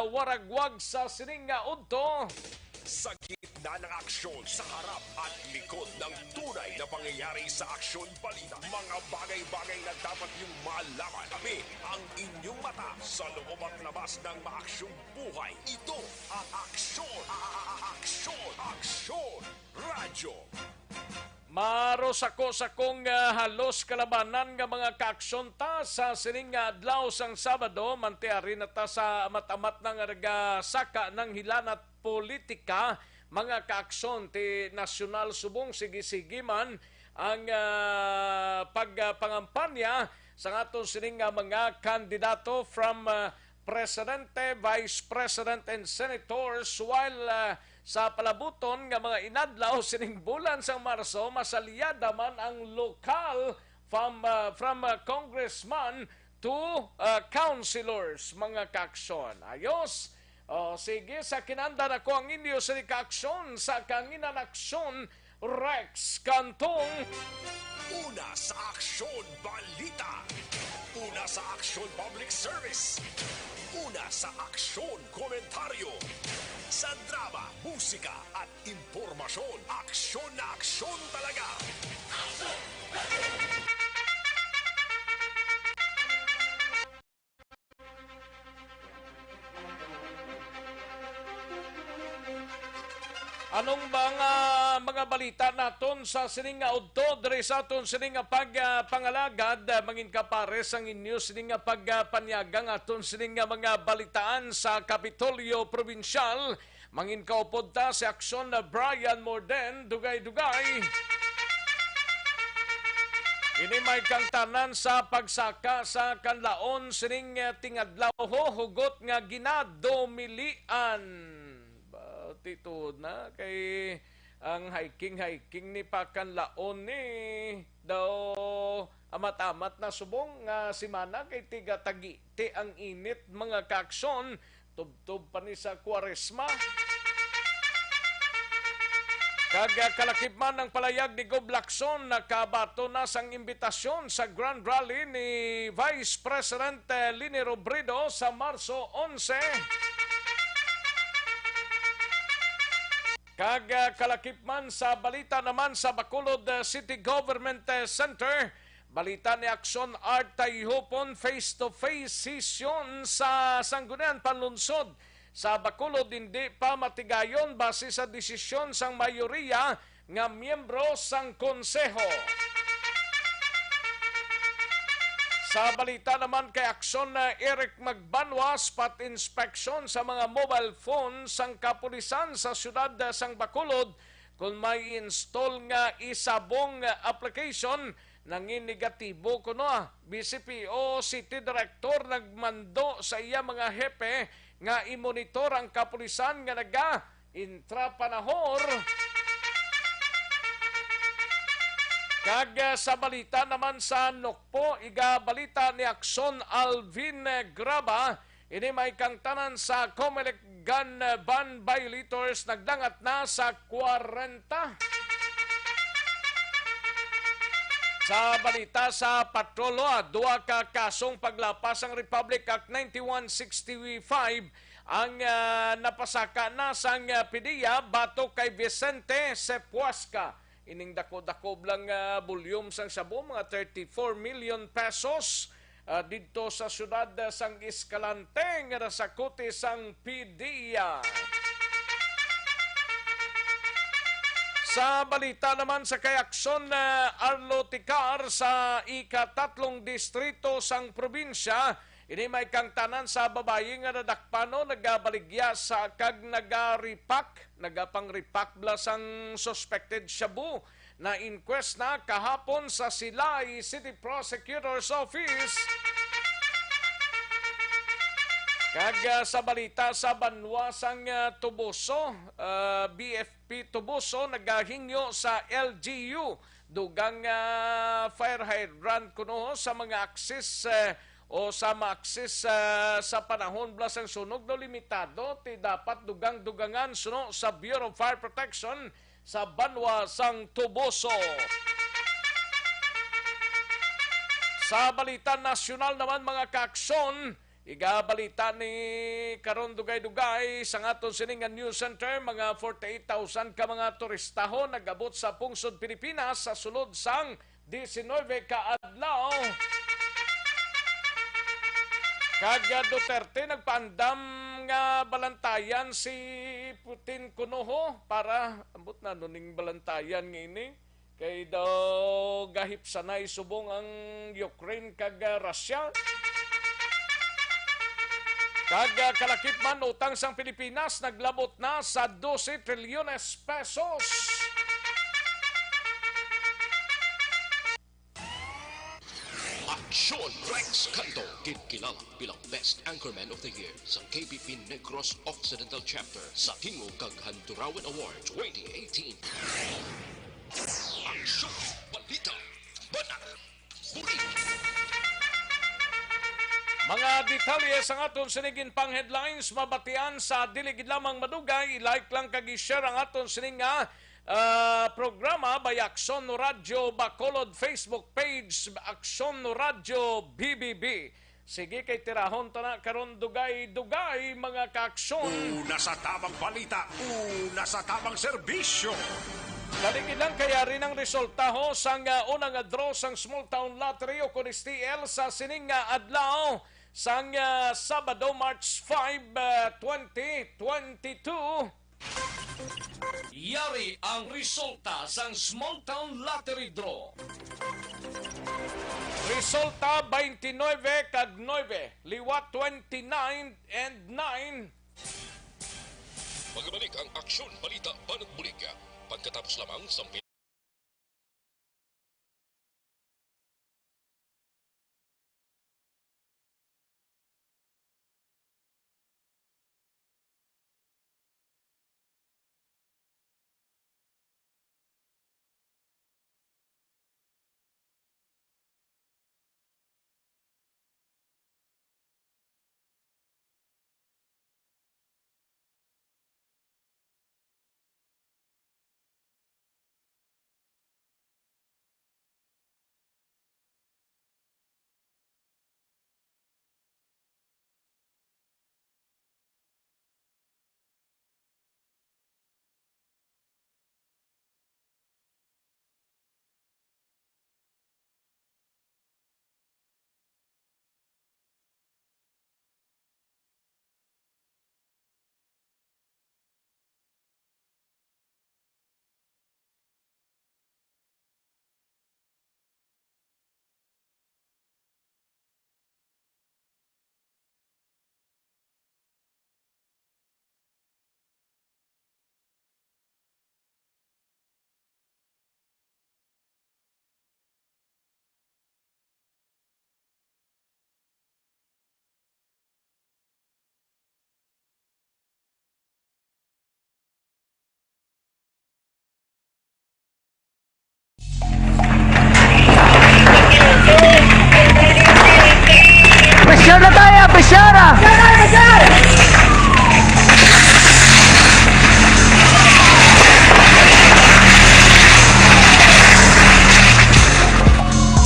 waragwag sa sininga udto. Sa gitna ng aksyon, sa harap at likod ng tunay na pangyayari sa aksyon balita. Mga bagay-bagay na dapat niyong malaman. Kami ang inyong mata sa loob at labas ng maaksyong buhay. Ito ang Aksyon! Aksyon! Aksyon! Radyo! Maros ako sa kong halos kalabanan nga mga kaaksyon ta sa sining adlaw sang Sabado, mantiari na ta sa amat-amat ng saka ng hilanat politika, mga kaaksyon ti nasyonal subong sige-sige man ang pagpangampanya sa aton sining mga kandidato from Presidente, Vice President, and Senators, while sa palabuton nga mga inadlaw sining bulan sa Marso, masalyada man ang lokal from congressman to councilors, mga kaaksyon. Ayos! Sige, sa kinanda na ko ang inyo sa kaaksyon sa kanginan aksyon, Rex Cantong. Una sa Aksyon Balita. Una sa Aksyon Public Service. Una sa Aksyon Komentaryo. Sa drama, musika at impormasyon, aksyon na aksyon talaga. Aksyon! Anong mga balita naton sa sininga udto diri sa aton sininga pagpangalagad mangin kapares ang inyo sininga pagpanyagang aton sininga mga balitaan sa Kapitolyo Provincial mangin kaupod ta si Aksyon na Brian Morden dugay-dugay. Ini may kangtanan sa pagsaka sa kanlaon sining tingadlaw hugot nga ginadomilian. Tito na kay ang hiking ni Pakanlaon ni daw amat-amat na subong nga simana kay tiga tagi ti ang init mga kaaksyon tubtob pa ni sa Kwaresma. Kaga kalakip man ng palayag ni Gob Lacson nakabato na sang imbitasyon sa Grand Rally ni Vice President Lini Robredo sa Marso 11. Kaga kalakip man sa balita naman sa Bacolod City Government Center, balita ni Aksyon Art Tayhopon face-to-face session sa Sangguniang Panlunsod. Sa Bacolod hindi pa matigayon base sa desisyon sang mayoriya nga miyembro sang konseho. Sa balita naman kay Aksyon na Eric Magbanwa, spot inspection sa mga mobile phone sang kapulisan sa siyudad sang Bacolod kung may install nga isabong application nangin negatibo kuno. BCPO City Director nagmando sa iya mga hepe nga imonitor ang kapulisan nga naga-intrapanahor. Kag sa balita naman sa Nokpo, iga balita ni Aksyon Alvin Graba, ini may kangtanan sa Comelec gun ban violators nagdangat na sa 40. Sa balita sa patrolo, duwa ka kasong paglapas ang Republic Act 9165 ang napasaka na sang PDEA batok kay Vicente Sepuasca. Ining dako-dako lang volume sang sabo, mga 34 million pesos dito sa syudad sang Escalante nga nasakuti sang PDEA. Sa balita naman sa kay Aksyon Arlo Ticar sa ika-3 distrito sang probinsya, ini may kangtanan sa babayi nga nadakpano nagabaligya sa kag nagapangripak blasang suspected shabu na inquest na kahapon sa Silay City Prosecutor's Office. Kag sa balita sa Banwasang Tubuso, BFP Tubuso nagahingyo sa LGU dugang fire hydrant kuno sa mga akses o sa ma-access sa panahon blas ang sunog no limitado ti dapat dugang-dugangan suno sa Bureau of Fire Protection sa Banwasang Tubuso. Sa balita nasyonal naman mga kaaksyon, Igabalita ni karon dugay-dugay sa aton sining nga news center, mga 48,000 ka mga turistaho nagabot sa pungsod Pilipinas sa sulod sang 19 ka adlaw. Kag Duterte nagpaandam nga balantayan si Putin kuno para ambot na nuning balantayan ngini kay daw gahip sanay subong ang Ukraine kag Russia. Kag kalakip man utang sang Pilipinas naglabot na sa 12 trilyones pesos. Aksyon Rex Canto, kinilala bilang Best Anchorman of the Year sa KBP Negros Occidental Chapter sa Tingog kag Handurawan Award 2018. Aksyon, balita, banat, burik. Mga detalye sa aton sinigin pang headlines mabatian sa diligid lamang madugay. I-like lang kag i-share ang aton sining nga programa by Akson Radio Bacolod Facebook page, Akson Radio BBB. Sige kay tirahon ta na karon dugay-dugay mga kaaksyon. Una sa tamang balita, una sa tamang serbisyo. Kaligid lang kaya rin ang resulta ho sang unang draw sang Small Town Lottery o kunis TL sa sining adlaw sang Sabado, March 5, 2022. Yari ang resulta sang Small Town Lottery Draw. Resulta 29 kag 9, liwat 29 and 9. Magbalik ang Aksyon Balita Banat Bulig pagkatapos lamang sa Pressure na tayo! Pressure!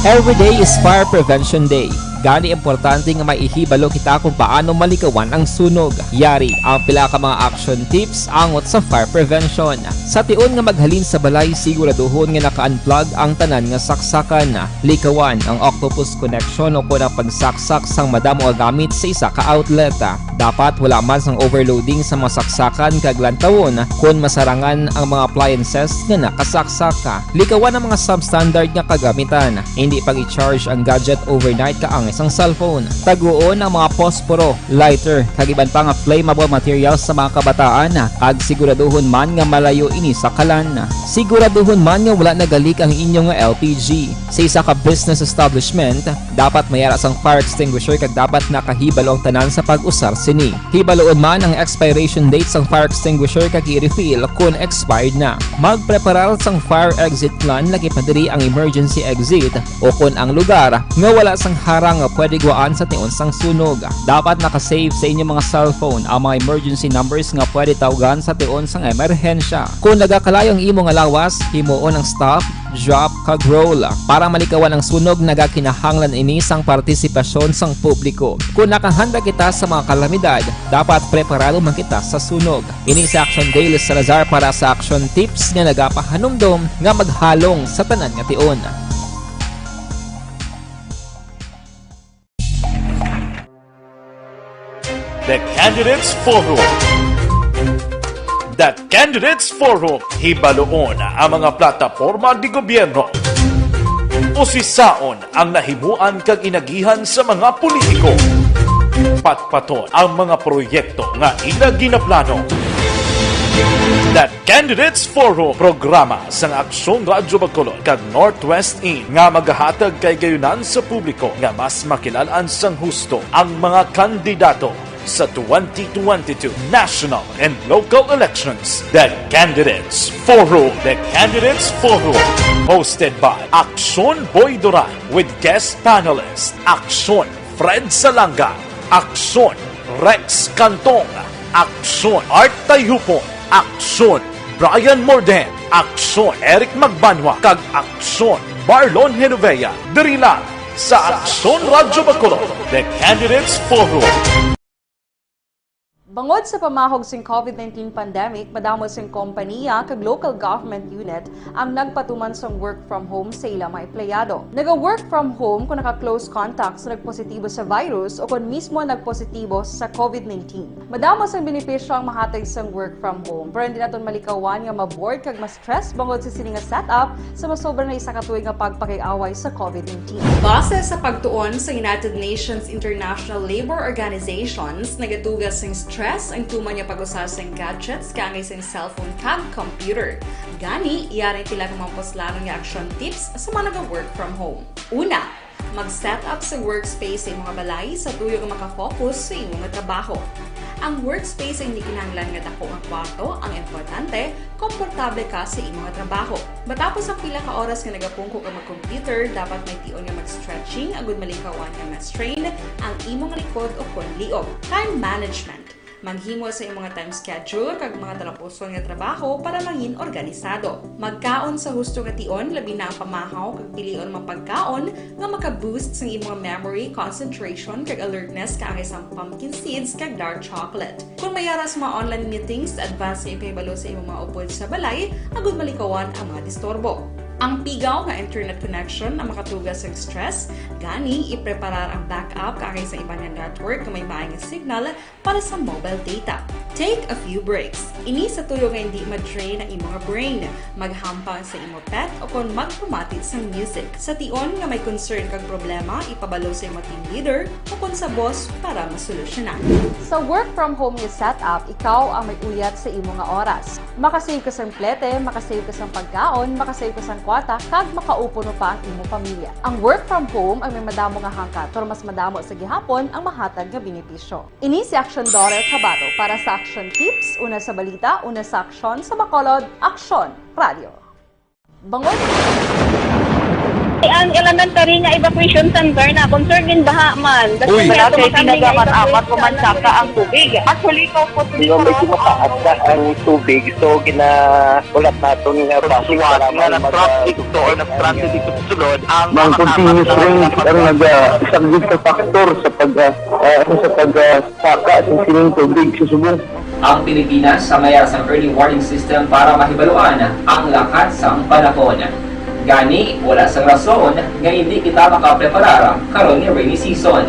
Every day is Fire Prevention Day. Gani importante nga maihibalo kita kung paano malikawan ang sunog. Yari ang pila ka mga action tips angot sa fire prevention. Sa tion nga maghalin sa balay, siguraduhon nga naka-unplug ang tanan nga saksakan. Likawan ang octopus connection o kung ang pagsaksak sang madamo nga gamit sa isa ka outlet. Dapat wala man sang overloading sa mga saksakan kag lantawon kung masarangan ang mga appliances nga nakasaksaka. Likawan ang mga substandard nga kagamitan. Hindi pag i-charge ang gadget overnight kaang isang cellphone. Taguon ang mga posporo, lighter, kag iban pa nga flammable materials sa mga kabataan. Kag siguraduhon man nga malayo ini sa kalan. Siguraduhon man nga wala nagalik ang inyong LPG. Sa isa ka business establishment, dapat mayara sang fire extinguisher kag dapat nakahibalo ang tanan sa pag-usar sini. Hibaloon man ang expiration date sang fire extinguisher kag i-refill kung expired na. Magpreparar sang fire exit plan laki padiri ang emergency exit o kung ang lugar nga wala sang harang nga pwede guwaan sa tion sang sunog. Dapat nakasave sa inyong mga cellphone ang mga emergency numbers nga pwede tawagan sa tion sang emerhensya. Kung nagakalayo ang imo nga lawas, himuon ang stop, drop, kag roll para malikawan ang sunog. Nagakinahanglan ini sang partisipasyon sang publiko. Kung nakahanda kita sa mga kalamidad, dapat preparado man kita sa sunog. Ini sa Action Daily Salazar para sa action tips nga nagapahanumdom nga maghalong sa tanan nga tion. The Candidates Forum. The Candidates Forum, hibaloon ang mga plataporma di gobyerno. Usisaon ang nahimuan kag inagihan sa mga politiko. Patpaton ang mga proyekto nga ila ginaplano. The Candidates Forum, programa sa Aksyon Radyo Bacolod kag Northwest In nga magahatag kay gayunan sa publiko nga mas makilalaan sang husto ang mga kandidato sa 2022 national and local elections. The Candidates Forum. The Candidates Forum. Hosted by Aksyon Boy Duran with guest panelists Aksyon Fred Salanga, Aksyon Rex Cantong, Aksyon Art Tayupon, Aksyon Brian Morden, Aksyon Eric Magbanwa, kag Aksyon Marlon Genovea. Diri lang sa Aksyon Radyo Bacolod. The Candidates Forum. Bangod sa pamahog sing COVID-19 pandemic, madamo sing kompanya kag local government unit ang nagpatuman sang work from home sa ilang mga empleyado. Naga-work from home kung naka-close contact sa nagpositibo sa virus o kung mismo nagpositibo sa COVID-19. Madamo sang benepisyo ang mahatag sang work from home, pero hindi naton malikawan nga maboard kag ma-stress bangod sa sini nga setup sa masobra na isa ka tuig nga pagpakiaway sa COVID-19. Base sa pagtuon sa United Nations International Labour Organizations, nagatugas sing stress ang tuman niya pag-usas ng gadgets kangay sa cellphone kag computer. Gani, iyaring tila ng mga poslano nga action tips sa mga nag-work from home. Una, mag-set up sa workspace sa mga balay sa tuyo nga makafocus sa imong trabaho. Ang workspace ay hindi kinahanglan nga dako ang kwarto, ang importante, komportable ka sa imong trabaho. Matapos ang pila ka oras nga nagapungko ka mag-computer, dapat may tion nga mag-stretching agud malikawan nga ma-strain ang imong likod o konliog. Time management. Maghimo sa imong time schedule kag mga talapuson nga trabaho para mangin organisado. Magkaon sa husto nga tion, labi na ang pamahaw kag pilion mga pagkaon nga maka-boost sa imong memory, concentration kag alertness kaangay sa pumpkin seeds kag dark chocolate. Kung mayaras mga online meetings, advance sa ipahibalo sa imong mga upod sa balay, agud malikawan ang mga disturbo. Ang pigaw nga internet connection ang makatugas sa stress, gani ipreparar ang backup kaangay sa ibang network na may maayong signal para sa mobile data. Take a few breaks. Ini sa tuyo nga hindi ma-drain ang imong brain, maghampang sa imong pet o kung magpumatit sa music. Sa tion nga may concern kag problema, ipabalo sa imong team leader o kung sa boss para masolusyonan. Sa work from home nga setup, ikaw ang may uyat sa imong nga oras. Makasave ka sa plete, makasave ka sa pagkaon, makasave ka sa kwata, kag makaupo no pa ang imong pamilya. Ang work from home ay may madamo nga hangkat, pero mas madamo sa gihapon ang mahatag nga benepisyo. Ini si Action Daughter Cabato para sa Action Tips, una sa balita, una sa aksyon sa Bacolod, Aksyon Radio. Bangod ang elementary nga evacuation center na concern din baha man. Uy, kay tinagamat-amat kumansaka ang tubig. Actually, ko po dito medyo mataas na ang tubig. So, ginaulat natin nga basuhan nga nag-traffic to or nag-traffic dito sa sulod. Ang continuous rain ang isang good factor sa pagsaka sa sining tubig sa subong. Ang Pilipinas sa mayas ng early warning system para mahibaluan ang lakat sa panahon. Gani, wala sang rason nga hindi kita makapreparar karon ni rainy season.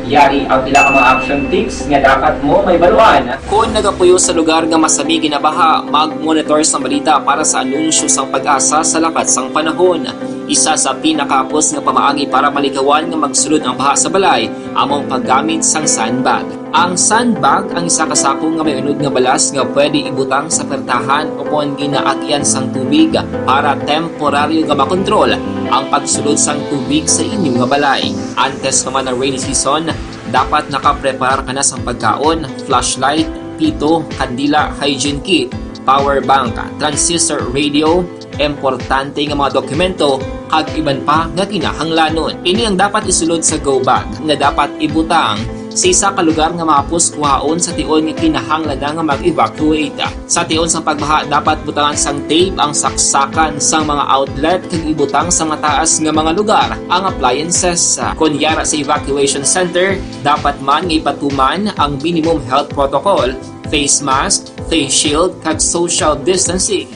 Yari ang pila ka mga action tips nga dapat mo may baluan. Kung nagapuyo sa lugar nga masabi ginabaha, mag-monitor sa balita para sa anunsyo sang pag-asa sa lakat sang panahon. Isa sa pinakapos nga pamaagi para malikawan nga magsulod ang baha sa balay, among paggamit sang sandbag. Ang sandbag ang isa ka sako nga may unod nga balas nga pwede ibutang sa pertahan o kung ginaagyan sang tubig para temporaryo nga makontrol ang pagsulod sang tubig sa inyong nga balay. Antes naman ng rainy season, dapat nakapreparar ka na sang pagkaon, flashlight, pito, kandila, hygiene kit, power bank, transistor radio, importante nga mga dokumento kag iban pa nga kinahanglanon. Ini ang dapat isulod sa go bag nga dapat ibutang sa isa ka lugar nga mapus kuhaon sa tion nga kinahanglan nga mag-evacuate. Sa tion sa pagbaha dapat butangan sang tape ang saksakan sang mga outlet kag ibutang sa mataas nga mga lugar ang appliances. Kunyara sa evacuation center, dapat man nga ipatuman ang minimum health protocol, face mask, face shield kag social distancing.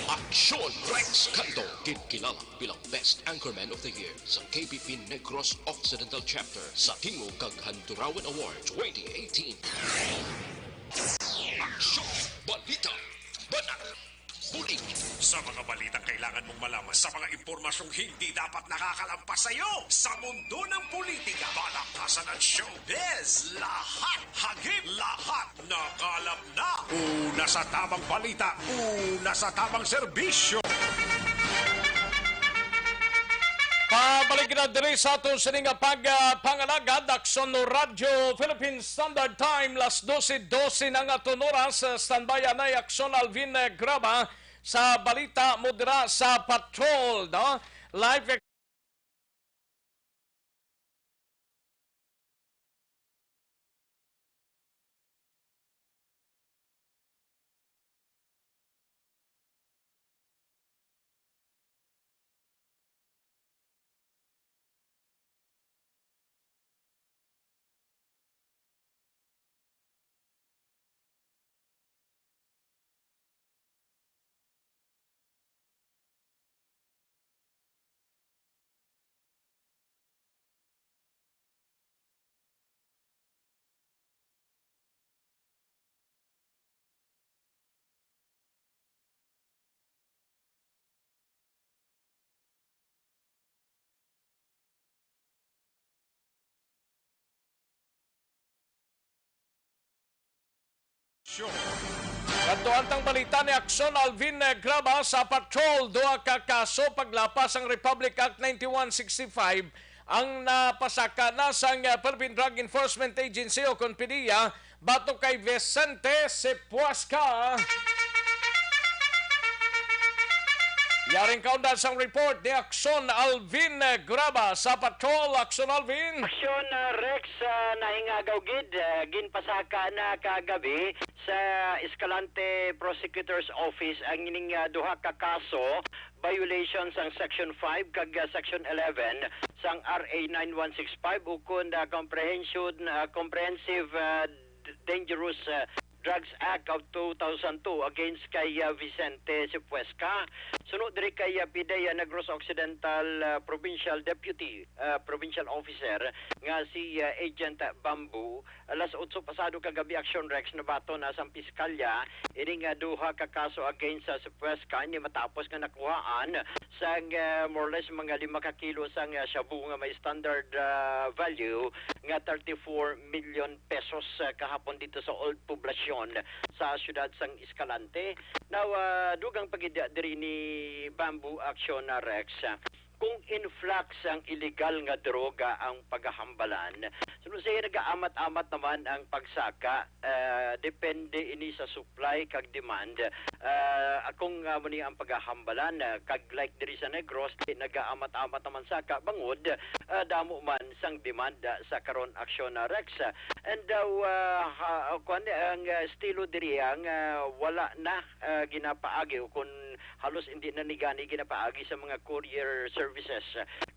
Aksyon Rex Canto, kilala bilang Best Anchorman of the Year sa KPP Negros Occidental Chapter sa Tingog kag Handurawan Award 2018. Aksyon Balita Banat Bulig. Sa mga balitang kailangan mong malaman, sa mga impormasyong hindi dapat nakakalampas sa iyo, sa mundo ng politika, balakasan at showbiz, lahat hagip, lahat nakalap na. Una sa tamang balita, una sa tamang serbisyo. Pabalik na diri sa aton sining pagpangalagad Aksyon no Radyo Philippine Standard Time las 12:12 ng aton oras. Standby na Aksyon Alvin Graba sa balita mo dira sa patrol, no? Live Kantuantang balita ni Aksyon Alvin Graba sa patrol, doa ka kaso paglapas ang Republic Act 9165 ang napasaka na sa Philippine Drug Enforcement Agency o PDEA bato kay Vicente Sepuasca. Yaring kaundan sang report ni Aksyon Alvin Graba sa patrol. Aksyon Alvin. Aksyon Rex nahingagaw gid ginpasaka na kagabi sa Escalante Prosecutor's Office ang ining duha ka kaso, violations ang Section 5 kag Section 11 sang RA 9165 ukon comprehensive dangerous Drugs Act of 2002 against kay Vicente Sepuesca. Sunod diri kay PDEA Negros Occidental Provincial Deputy Provincial Officer nga si Agent Bamboo. Alas 8 pasado kagabi Aksyon Rex nabato na sa piskalya ini nga duha ka kaso against sa Sepuesca ni matapos nga nakuhaan sang more or less mga 5 ka kilo sang shabu nga may standard value nga 34 million pesos kahapon dito sa Old Poblacion sa siyudad sang Escalante. Now, dugang pagidya diri ni Bamboo Action Rex, kung influx ang illegal nga droga ang paghahambalan, sunod siya nag-aamat-amat naman ang pagsaka, depende ini sa supply kag demand. Kung muni ang paghahambalan, kag like diri sa Negros, nag-aamat-amat naman saka, bangod, damo man sang demand sa karon Aksyon Rex. And ang estilo diri ang wala na ginapaagi o kung halos hindi na nigani ginapaagi sa mga courier services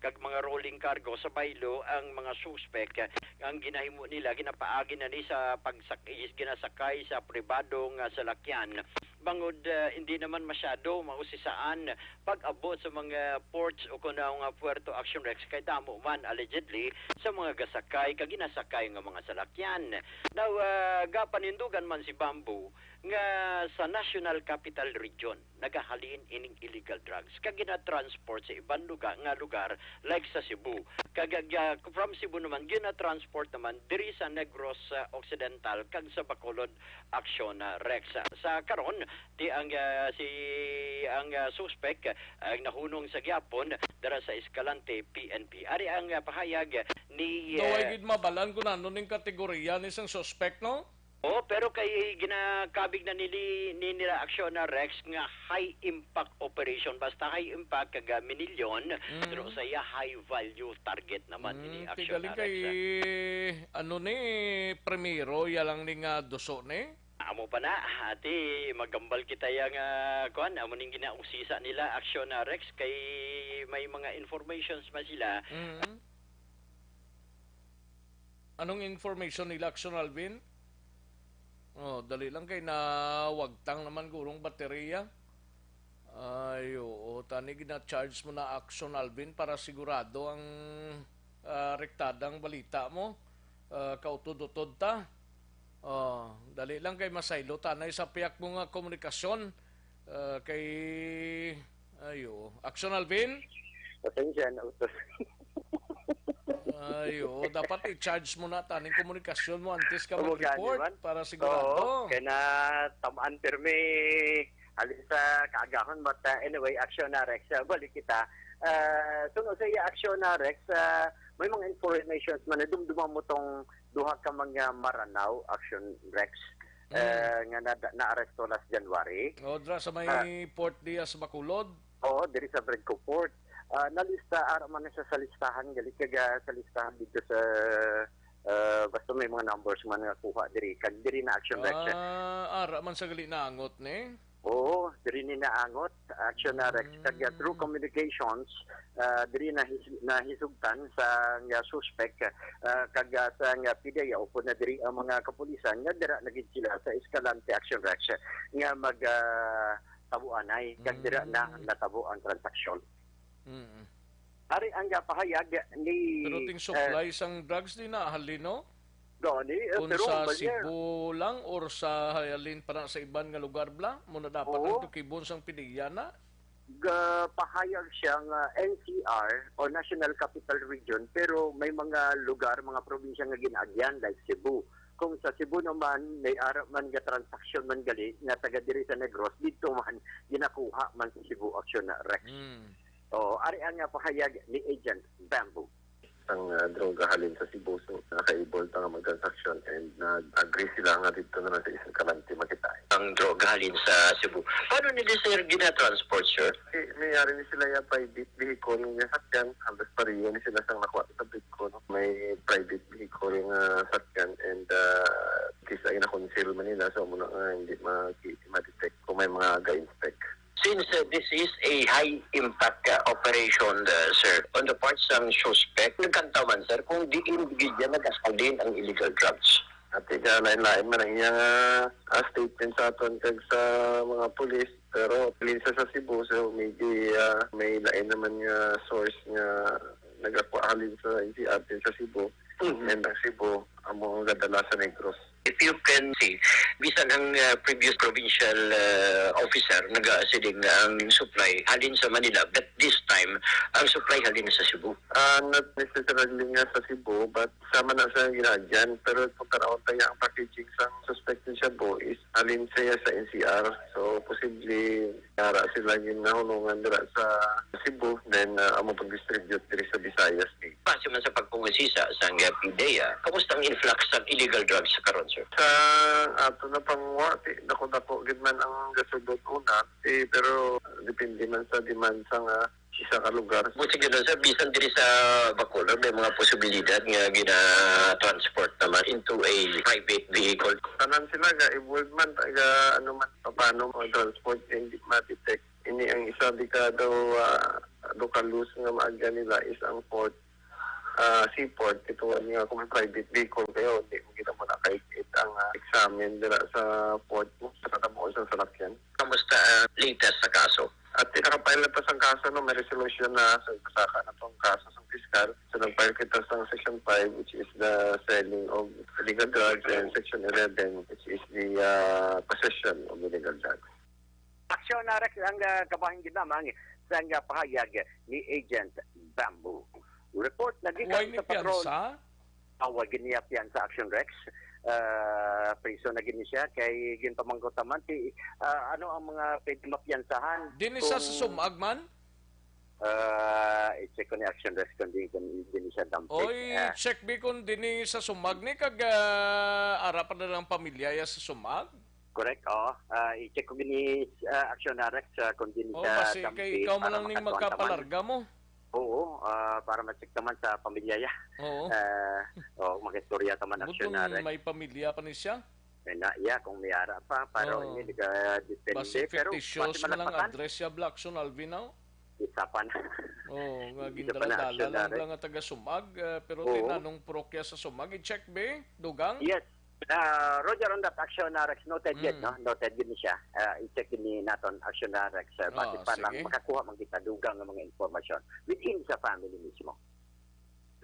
kag mga rolling cargo sa baylo ang mga suspect ang ginahimo nila ginapaagi na ni sa ginasakay sa pribadong salakyan bangod hindi naman masyado mausisaan pag-abot sa mga ports o kuno nga Puerto Action Rex kay damo man allegedly sa mga gasakay kag ginasakay nga mga salakyan. Now gapanindugan man si Bamboo nga sa National Capital Region nagahalin ining illegal drugs kag gina-transport sa ibang lugar like sa Cebu kag from Cebu naman gina-transport naman diri sa Negros Occidental kag sa Bacolod Action Rex. Sa karon di ang suspect ang nahunong sa gyapon dara sa Escalante PNP. Ari ang pahayag ni Daway gid mabalan ko na ning kategorya ni sang suspect, no? Oh, pero kay ginakabig na nila aksyon na Rex nga high impact operation. Basta high impact kaga minilyon, pero saya high value target naman ini aksyon Tigaling na kay, Rex. ano ni, primero, yalang ni nga doso ni. Amo pa na, ati magambal kita yang kuan amo ning ginausisa nila aksyon na Rex kay may mga informations pa sila. Anong information nila, Action Alvin? Oh, dali lang kay na wagtang naman gurong baterya. Ay, oo. Tani gina-charge mo na Action Alvin para sigurado ang rektadang balita mo. Kautod-utod ta. Dali lang kay masaylo. Tanay sa piyak mo nga komunikasyon. Kay... Ayo. Action Alvin? Pasensya na utos. Ayo, dapat i-charge mo na taning komunikasyon mo antes ka Kumugani mag-report man. para sigurado. Kaya na tamaan pirmi halin sa kaagahon. But anyway, aksyon na Rex. Balik kita. Tunod sa iya aksyon na Rex, may mga informations man na dumduman mo tong duha ka mga Maranao action Rex nga na-aresto last January. Dra sa may Port Diaz Bacolod. Oo, diri sa Bredco Port. Nalista ara man siya sa listahan gali kaga sa listahan dito sa basta may mga numbers man nga kuha diri kag diri na action Rex. Ara man sa gali naangot ni. Oo, diri ni naangot action na Rex kag through communications diri na hisugtan sa nga suspect kag sa nga PDEA upo na diri ang mga kapulisan nga dira nagid sila sa Escalante action Rex nga mag tabuanay kag dira na natabo ang transaksyon. Ari ang pahayag ni Pero ting supply sang drugs di na halino? Gani, Kung pero sa Balier, Cebu lang or sa halin para sa iban nga lugar bla mo na dapat Oo. ang tukibon sang pinigyan na. pahayag siyang NCR o National Capital Region pero may mga lugar, mga probinsya nga ginaagyan like Cebu. Kung sa Cebu naman may ara man nga transaksyon man gali nga taga diri sa Negros dito man ginakuha man sa Cebu Action na Rex. O ari ang pahayag ni Agent Bamboo. Ang droga halin sa Cebu, so naka-able nga mag-transaction and nag-agree sila nga dito na sa isang kalanti makita. Ang droga halin sa Cebu. Paano nila sir gina-transport, sir? Mayari ni sila yung private vehicle nga sakyan, halos pareho ni sila sang nakuha sa vehicle. May private vehicle yung sakyan and kisa ay na-conceal man nila so muna nga hindi ma-detect kung may mga ga-inspect. Since this is a high-impact operation, sir, on the part ng suspect, nagkantaman, sir, kung di individual nag-asal din ang illegal drugs. At lain-lain man ang iyang statement sa aton kag sa mga pulis. Pero linsa sa Cebu, so maybe may lain naman nga source nga nag-akwalin sa NCR sa Cebu. And ang Cebu, among gadala sa Negros. If you can see, bisan ang previous provincial officer nag-aasiling ang supply halin sa Manila, but this time, ang supply halin sa Cebu. Not necessarily nga sa Cebu, but sama na sa ginadyan. Pero kung karaon tayo ang packaging sa suspected Cebu is halin siya sa NCR. So, posible nara sila yung nahulungan nila sa Cebu, then amo pag-distribute diri sa Visayas. Base man sa pagpungusisa sa PDEA, kamusta ang influx ng illegal drugs sa karon, sir? Sa ato na pangwa, dako-dako gid man ang gasugod una, pero depende man sa demand sa isa ka lugar. Buti gano'n, sir, bisan diri sa Bacolod, may mga posibilidad nga gina-transport naman into a private vehicle. Tanan sila ga-evolve man, taga ano man, paano mo transport, hindi ma-detect. Ini ang isa di ka daw lokalus nga maaga nila is ang port, seaport. Ito nga kung may private vehicle kayo, hindi mo kita mo na kahit ang examine nila sa port mo, sa katamo sa salakyan. Kamusta ang latest sa kaso? At nakapile pa sa kaso, no, may resolution na sa pasaka na itong kaso sa fiskal. So nagpile kita sa Section 5, which is the selling of illegal drugs, and Section 11, which is the possession of illegal drugs. Aksyon na Rex ang kabahin ginamang sa pahayag ni Agent Bamboo. Report na gikan sa patrol. Awag niya piyan sa Action Rex. Priso na gini siya kay ginpamangkotaman ano ang mga pwede mapiyansahan. Dinisa sa sumag man? I-check ko ni Action Rex kung di siya dumping. Oy, check bi kung dini sa sumag ni kag arapan na ng pamilya ya sa sumag. Correct, i-check ko ni Action Rex kung di Oh, siya kasi kay ikaw man lang ning magkapalarga mo. Oo, para ma-check naman sa pamilya ya. Oo. Mag-istorya naman Action Butong Rex. may pamilya pa ni siya. Kung may ara pa, pero hindi depende. Basi Pero fictitious na lang address ya Blackson Alvinaw. isa pa na. Gindala-dala lang nga taga Sumag, pero tinanong prokya sa Sumag, i-check be, dugang? Yes. Roger on that Action Rex, noted yun, no? Noted yun siya. I-check ni naton Action Rex. Pati pa lang makakuha mang kita dugang ng mga informasyon within sa family mismo.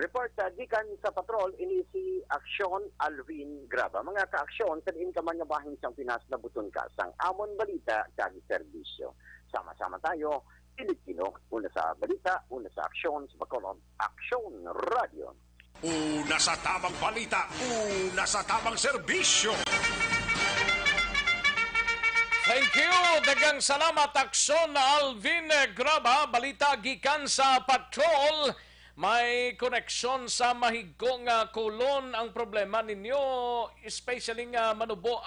Report gikan sa patrol ini si Action Alvin Graba. Mga ka-aksyon, kadin ka man nga bahin sang Pinas na buton ka sang amon balita kag serbisyo. Sama-sama tayo, Pilipino, una sa balita, una sa aksyon, sa Bacolod, Aksyon Radio. Una sa tamang balita, una sa tamang serbisyo. Thank you! Dagang salamat, Aksyon Alvin Graba. Balita gikan sa patrol. May koneksyon sa mahigong kulon ang problema ninyo, especially nga manubo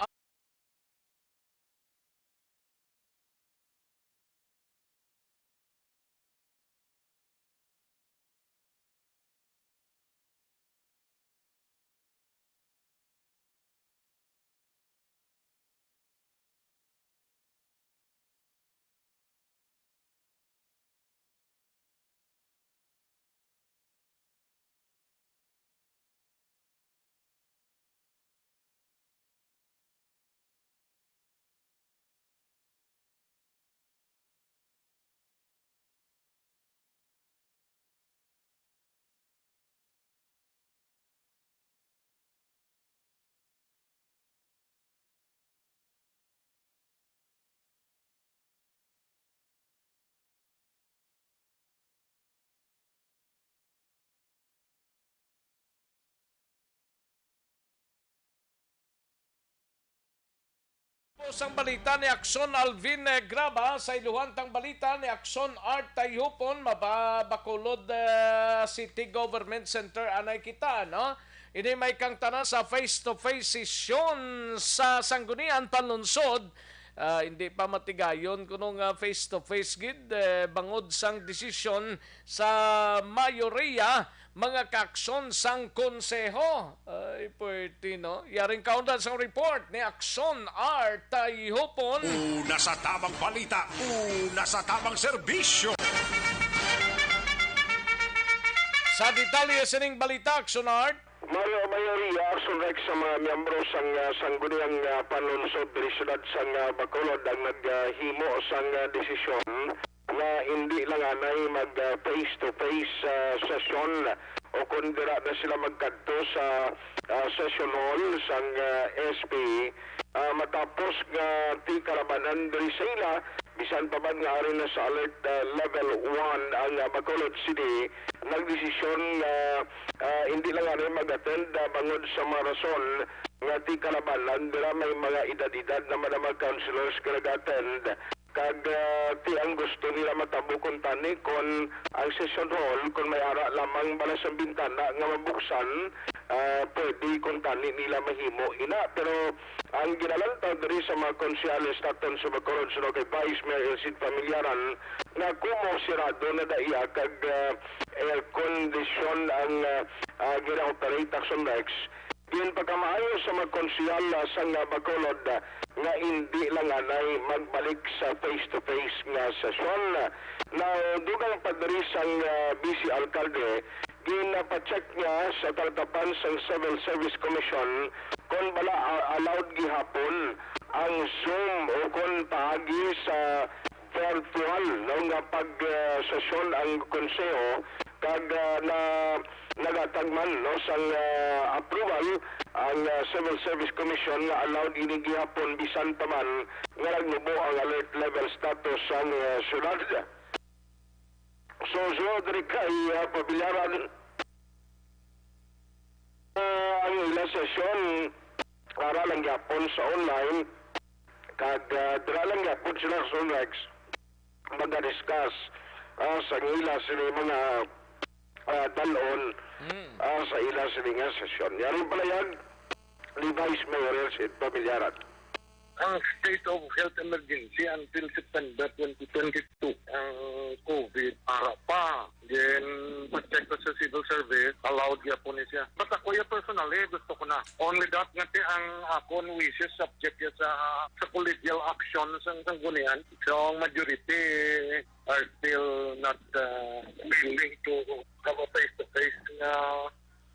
Sang balita ni Aksyon Alvin Graba sa iluhantang balita ni Aksyon Art Tayhupon mababakulod City Government Center anay kita no. Ini may kang tanan sa face-to-face session sa Sanggunian Panlunsod. Hindi pa matigayon kunong face-to-face gid bangod sang desisyon sa mayoriya mga kaksyon sang konseho. Ay, pwede, no? Yaring kaundan sa report ni Aksyon R. Tayhupon. Una sa tamang balita, una sa tamang serbisyo. Sa detalye sining balita, Aksyon R. Mayoriya, Action Rex sa mga miyembro sang sangguniang panlunsod diri siyudad sang Bacolod ang naghimo sang desisyon na hindi lang anay mag face-to-face session o kung dira na sila magkadto sa session hall sang SP matapos nga ti karabanan diri sa ila bisan pa man nga ari na sa alert level 1 ang Bacolod City nagdesisyon na hindi lang anay mag-attend bangod sa mga rason nga ti kalabanan dira may mga edad-edad na madamag councilors ka nag-attend kag ti ang gusto nila matabukon tani kon ang session hall kon may ara lamang bala sa bintana nga mabuksan pwede kon tani nila mahimo ina pero ang ginalantaw diri sa mga konsyales naton sa Bacolod sa kay Vice Mayor Elcid Familiaran nga kumo sirado na daiya kag air condition ang gina-operate Action Rex diyan pagkamaayo sa mga konsyal sa Bacolod nga hindi lang anay magbalik sa face-to-face nga sesyon. Na dugang padri sang BC Alcalde, ginapacheck niya sa talatapan sa Civil Service Commission kung bala allowed gihapon ang Zoom o kung paagi sa virtual nga pag-sesyon ang konseho kag na nagatagman sang approval ang Civil Service Commission nga allowed ini gihapon bisan pa man nga nagnubo ang alert level status sang syudad. So diri kay pabilyaran ang ilang sesyon para lang gihapon sa online kag dira lang gihapon sila sa Rex mag-discuss sa ila sila mga dalon sa ila sila nga sesyon. Yaring palayag ni Vice Mayor Sid Pamilyaran. Ang state of health emergency until September 2022 ang COVID para pa. Then, pag-check ko sa civil service, allowed niya po niya siya. But ako yung personally, gusto ko na. Only that nga ang akon wishes subject ya sa collegial action sa sanggunian. So, ang majority are still not willing to have a face-to-face na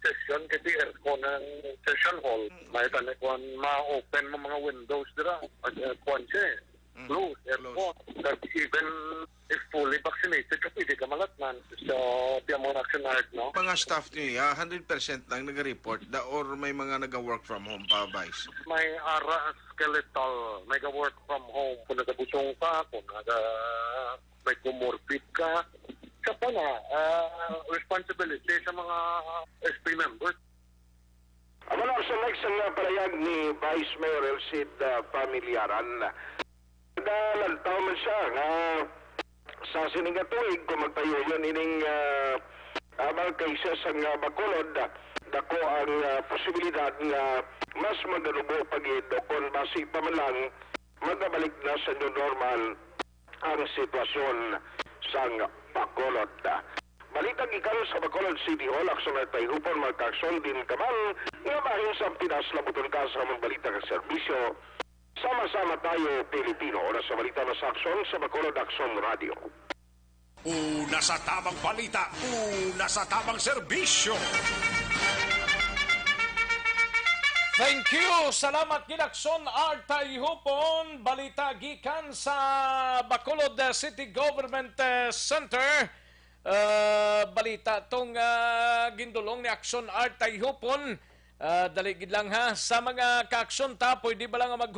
session kasi aircon ng session hall. May tanay kung ma-open mo mga windows dira. Aircon siya close, aircon. But even if fully vaccinated, pwede ka malatnan. So, di mo action hard, no? Mga staff niya, 100% lang nag-report or may mga nag-work from home pa, Vice? May ara skeletal, may work from home. Kung nagabusong ka, kung may comorbid ka, sa pa na, responsibility sa mga SP members. Amala sa next ang palayag ni Vice Mayor Sid Pamilyaran. Nalantaw man siya nga sa sininga tuig kung magtayo yun ining mga cases ang Bacolod, dako ang posibilidad nga mas magalubo pag-ito kung basi pa man lang magabalik na sa new normal ang sitwasyon sa Bacolod. Balitang ikaw sa Bacolod City Hall, akson at tayhupon magkakson din kaman nga bahin sa Pinas labutol ka sa mga balita ng serbisyo. Sama-sama tayo, Pilipino. Oras sa balita na sa akson sa Bacolod Akson Radio. Una sa tamang balita, una sa tamang serbisyo. Thank you. Salamat Gilakson Artay Hupon. Balita gikan sa Bacolod City Government Center. Balita tong gindulong ni Action Artay Hupon. Dali gid lang ha sa mga ka-aksyon ta pwede ba lang mag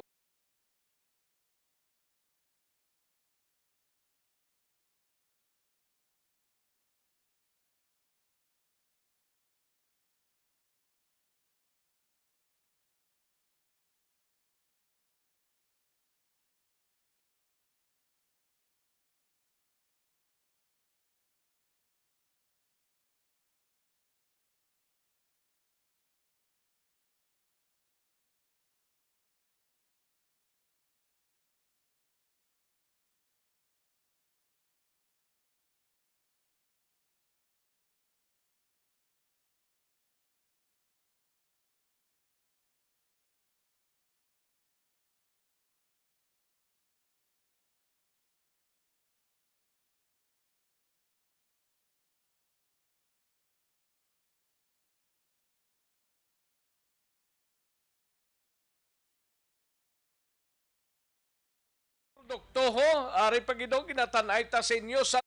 Doktoho, ari pagidong kinatanay ta sa inyo sa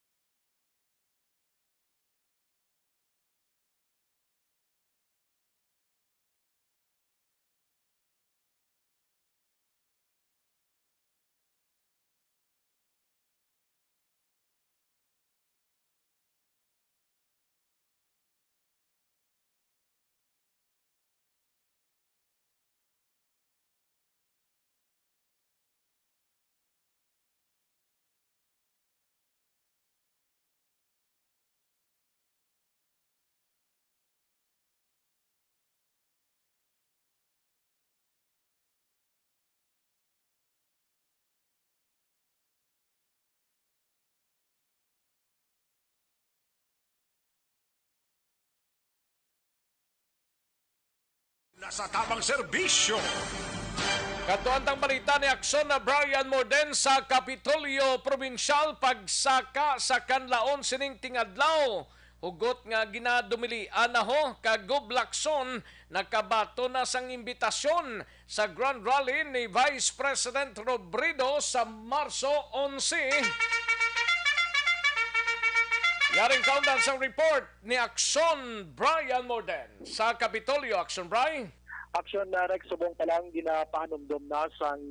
Nasa tamang serbisyo. katuantang balita ni Akson na Brian Morden sa Kapitolyo Provincial pagsaka sa kanlaon sining tingadlaw. Hugot nga ginadumilian na ho kagublakson nakabato na sang imbitasyon sa Grand Rally ni Vice President Robredo sa Marso 11. Yaring kaundan sa report ni Akson Brian Morden sa Kapitolyo. Akson Brian. Action na Rex subong pa lang ginapahanumdum na sang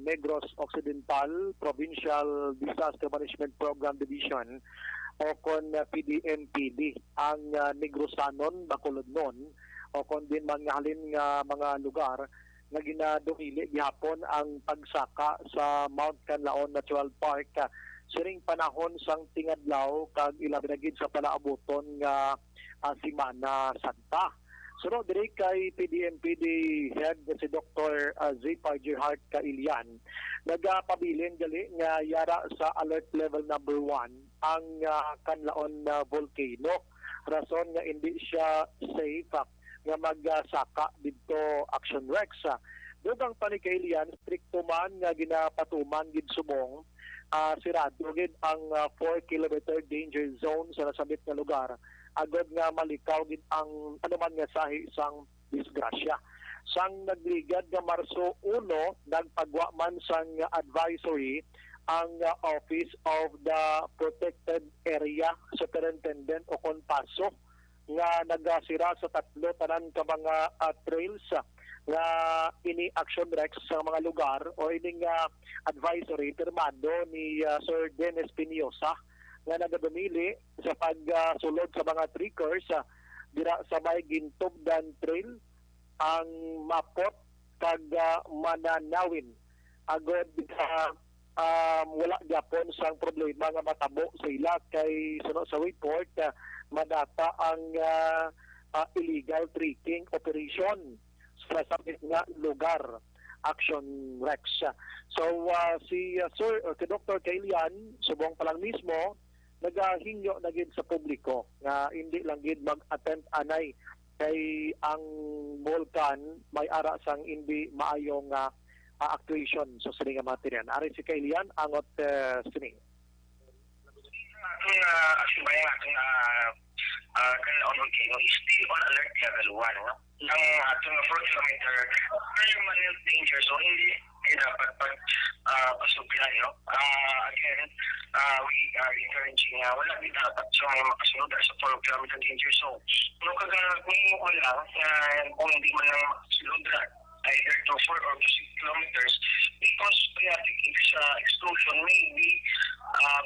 Negros Occidental Provincial Disaster Management Program Division o kon PDMPD ang Negrosanon Bacolod nun o kon din manghalin nga mga lugar nga ginadumili gihapon ang pagsaka sa Mount Canlaon Natural Park siring panahon sang tingadlaw kag ilabi na gid sa palaaboton nga Semana Santa. Sunod diri kay PDMPD head si Dr. Zephyr Gerhard Kailian, nagapabilin gali nga yara sa alert level number 1 ang Kanlaon volcano. Rason nga hindi siya safe nga magsaka dito Action Rex. Dugang pa ni Kailian, stricto man nga ginapatuman gid subong, sirado gid ang 4 kilometer danger zone sa nasabit nga lugar. Agad nga malikaw gid ang anuman nga sahi sang disgrasya. Sang nagligad nga Marso 1, nagpagwa man sang advisory ang Office of the Protected Area Superintendent o CONPASO nga nagasira sa 3 tanan ka mga trails nga ini Action Rex sa mga lugar o ini nga advisory pirmado ni Sir Dennis Piniosa nga nagadumili sa pagsulod sa mga trekkers dira sa may Gintubdan Trail, ang Mapot kag Mananawin. Agad wala gyapon sang problema nga matabo sa ila kay suno sa report madata ang illegal trekking operation sa sabit nga lugar Action Rex. So si Dr. Kailian subong pa lang mismo nagahingyo na gid sa publiko nga hindi lang gid mag-attend anay kay ang volcan may ara sang hindi maayong actuation sa sining nga material. Ari si Kailian angot sining. Action ba yung ating Kanlaon volcano is still on alert level 1. No? Ang ating 4 kilometer permanent danger. So hindi dapat pasubilan. No? Again, we are encouraging wala din dapat so may makasunod sa 4 kilometer danger. So kung kung mo lang kung hindi man lang makasunod either to 4 or to 6 kilometers because phreatic explosion may be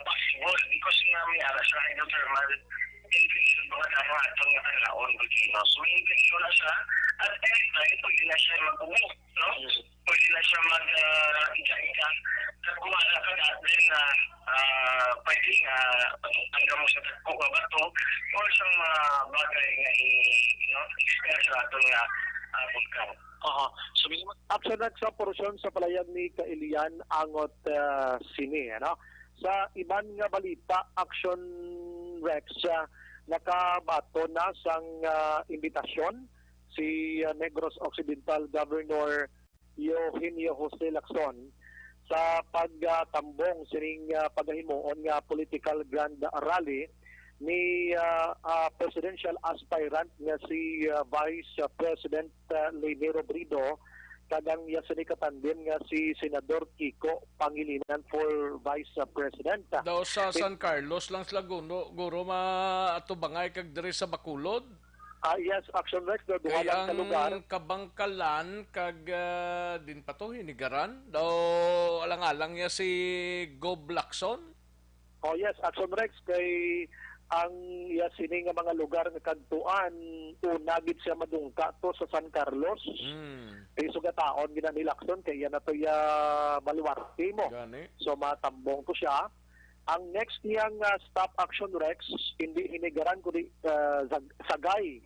possible because nga may alas sa hydrothermal inflation mga dahil atong Kanlaon volcano. So may inflation na siya at every time pwede na siya mag-uwi. No? Pwede na siya mag-ika-ika at kumala ka na then pwede nga hanggang mo sa tagpo ba ito or sa mga bagay nga i-experience sa atong vulkan. So Action Rex sa porosyon sa palayag ni Kailian angot sini sa iban nga balita Action Rex nakabato na sang imbitasyon si Negros Occidental Governor Eugenio Jose Lacson sa pagtambong sining paghimuon nga political grand rally ni presidential aspirant nga si Vice President Leni Robredo kadang yasa ni katandem nga si Senador Kiko Pangilinan for Vice President. Daw sa San Carlos lang sila guro maatubangay kag diri sa Bacolod. Yes, Action Rex do duha lang ka lugar. Kabangkalan kag din pa to hinigaran. Daw alang-alang ya si Gob Lacson. Oh yes, Action Rex kay ang sini nga mga lugar nga kadtuan una gid siya madungka to sa San Carlos. Kay sugataon gina ni Lacson kay yan ato baluarte mo. So matambong ko siya. Ang next niyang stop Action Rex hindi hinigaran kundi Sagay.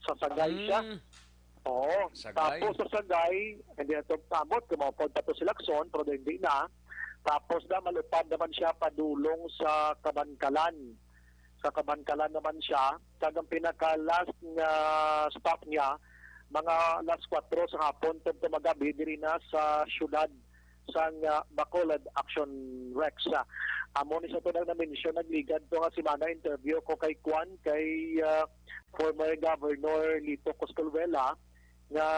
Sa Sagay siya. Oo. Tapos sa Sagay hindi ato tabot kumapod pa to si Lacson pero hindi na. Tapos na malupad naman siya padulong sa Kabangkalan. Sa Kabangkalan naman siya, kagang pinaka-last nga stop niya, mga last 4 sa hapon, tungkol magabi, diri na sa syudad sa Bacolod Action Rex. Amo ni sa ito na-mention, nagligad to nga simana interview ko kay Kwan, kay former Governor Lito Coscolvela, nga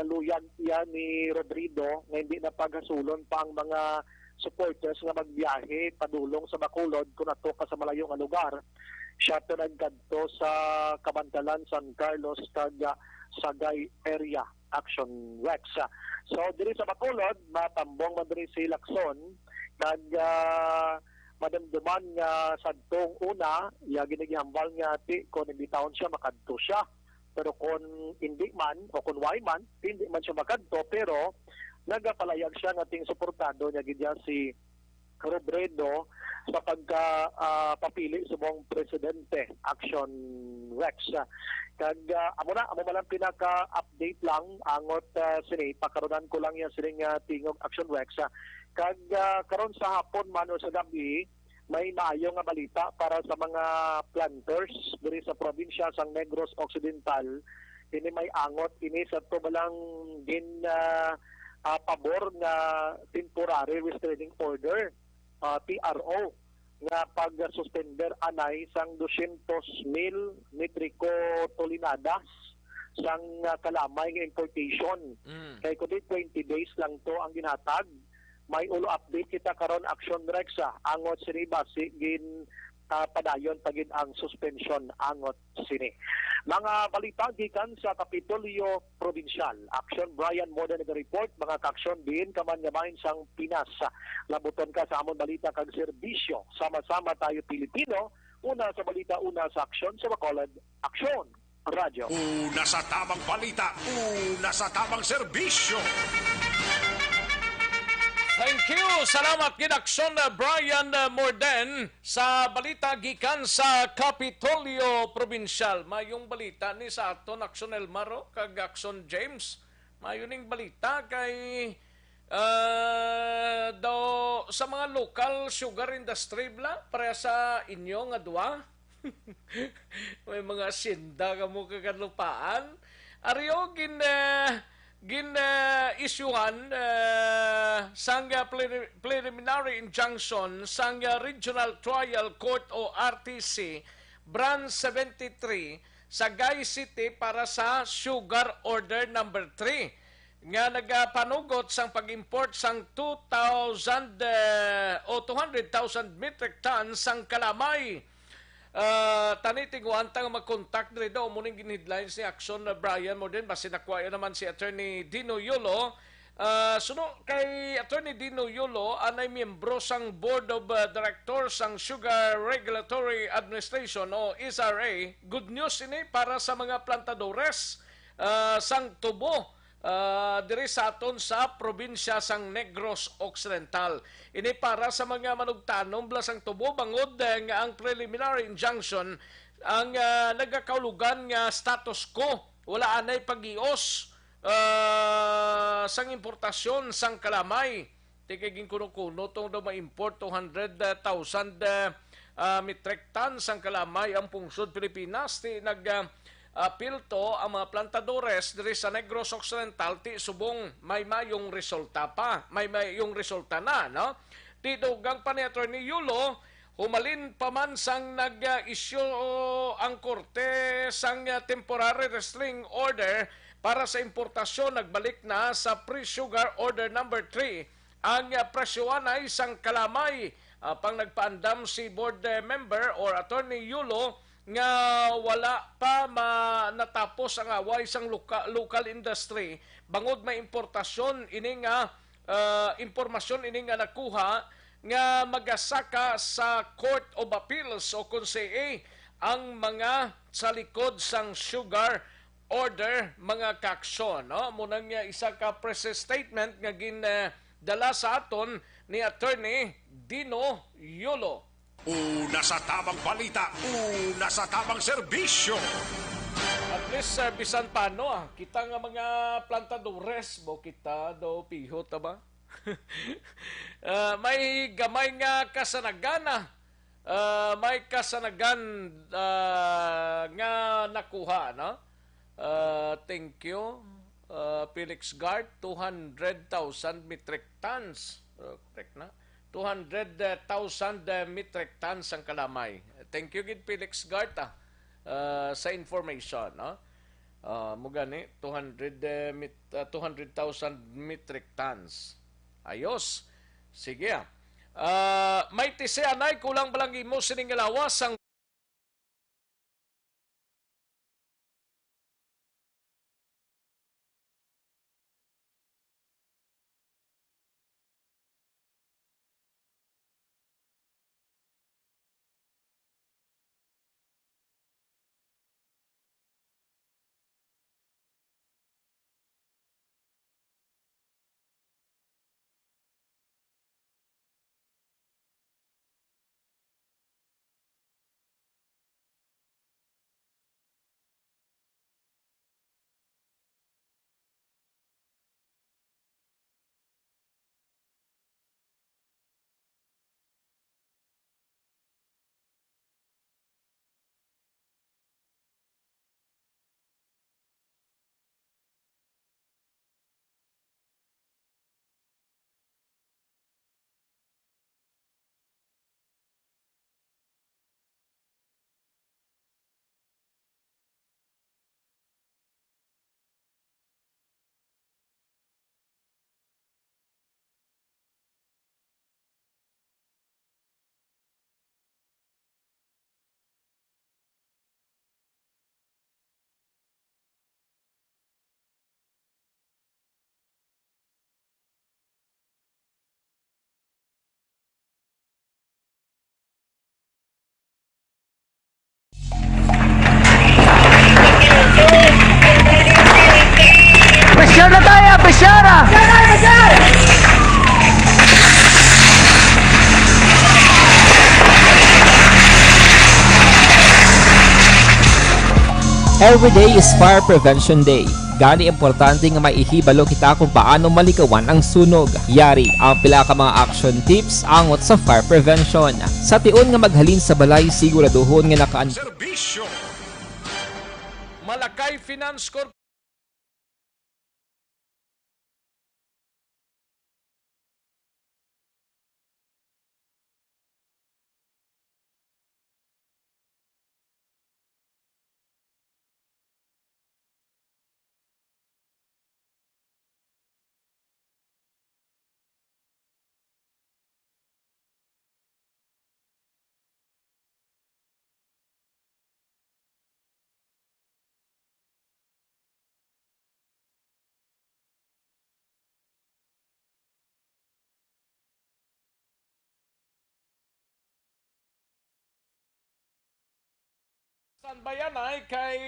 luyag yan ni Rodrigo, nga hindi na paghasulon pa ang mga supporters nga magbiyahe padulong sa Bacolod kung ato ka sa malayo nga lugar. Siya to nagkadto sa Kabangkalan, San Carlos, kag Sagay area Action Rex. So diri sa Bacolod matambong man diri si Lacson kag madamdaman nga sadtong una iya ginagihambal nga ti kung hindi taon siya makadto siya. Pero kung hindi man o kung why man hindi man siya makadto pero nagapalayag siya ng ating suportado niya gidya si Robredo sa pagka papili subong presidente Action Rex. Kag amo man lang pinaka-update lang angot sini pakaronan ko lang yan sining tingog Action Rex. Kag karon sa hapon man o sa gabi may maayo nga balita para sa mga planters diri sa probinsya sang Negros Occidental. Ini may angot ini sa tubalang din pabor nga temporary restraining order TRO nga pag-suspender anay sang 200,000 metriko toneladas sang kalamay nga importation. Kay kundi 20 days lang to ang ginhatag. May ulo update kita karon Action Rex angot sini basi gin padayon pagid ang suspension angot sini. Mga balita gikan sa Kapitolyo Provincial. Action Brian Moda nag-report mga ka-action din kaman nga bahin sang Pinas. Labuton ka sa amon balita kag serbisyo. Sama-sama tayo Pilipino. Una sa balita, una sa aksyon sa Bacolod. Aksyon Radyo. Una sa tamang balita, una sa tamang serbisyo. Thank you. Salamat Ginaksyon Brian Morden sa balita gikan sa Kapitolyo Provincial. Mayong balita ni sa aton Aksyon Elmaro kag Aksyon James. Mayoning balita kay daw sa mga local sugar industry bla para sa inyo nga duwa. May mga sinda kamo kagalupaan. Ariyo isyuhan sang preliminary injunction sang Regional Trial Court o RTC Branch 73 sa Gay City para sa Sugar Order number 3 nga nagapanugot sang pag-import sang 200,000 metric tons sang kalamay. Tanitinguan tang mag-contact diri daw muning ginheadlines ni Action Brian Morden basi nakuha naman si Attorney Dino Yolo. Suno kay Attorney Dino Yolo anay miyembro sang Board of Directors sang Sugar Regulatory Administration o SRA. Good news ini para sa mga plantadores sang tubo diri sa aton sa probinsya sang Negros Occidental. Ini para sa mga manugtanom blas ang tubo bangod nga ang preliminary injunction ang nagakaulugan nga status quo. Wala anay pag-ios sang importasyon sang kalamay. Tigaging kuno-kuno tong daw ma-import 200,000 metric tons sang kalamay ang pungsod Pilipinas. Ti pilto ang mga plantadores diri sa Negros Occidental ti subong may mayong resulta pa. May mayong resulta na, no? Ti dugang pa ni Attorney Yulo, humalin pa man sang nag-issue ang korte sang temporary restraining order para sa importasyon. Nagbalik na sa pre-sugar order number 3 ang presyoan ay sang kalamay. Pang nagpaandam si board member or Attorney Yulo nga wala pa natapos ang away sang local industry bangod may importasyon ini nga impormasyon ini nga nakuha nga magasaka sa Court of Appeals o CONSEE ang mga sa likod sang sugar order mga kaksyon, no? Munang isa ka press statement nga dala sa aton ni Attorney Dino Yolo. Una sa tamang balita, una sa tamang serbisyo. At least bisan paano kita nga mga plantadores mo kita do pihot ba? May gamay nga kasanagana. May kasanagan nga nakuha, no? Thank you. Felix Guard 200,000 metric tons. Correct na? 200,000 metric tons ang kalamay. Thank you gid Felix Garta sa information, no? Mugani 200,000 metric tons. Ayos. Sige. May tise anay kulang balang imo sining lawas ang Every day is Fire Prevention Day. Gani importante nga maihibalo kita kung paano malikawan ang sunog. Yari ang pila ka mga action tips angot sa fire prevention. Sa tion nga maghalin sa balay, siguraduhon nga nakaan. Serbisyo. Malakay Finance Corp. Bayan ay kay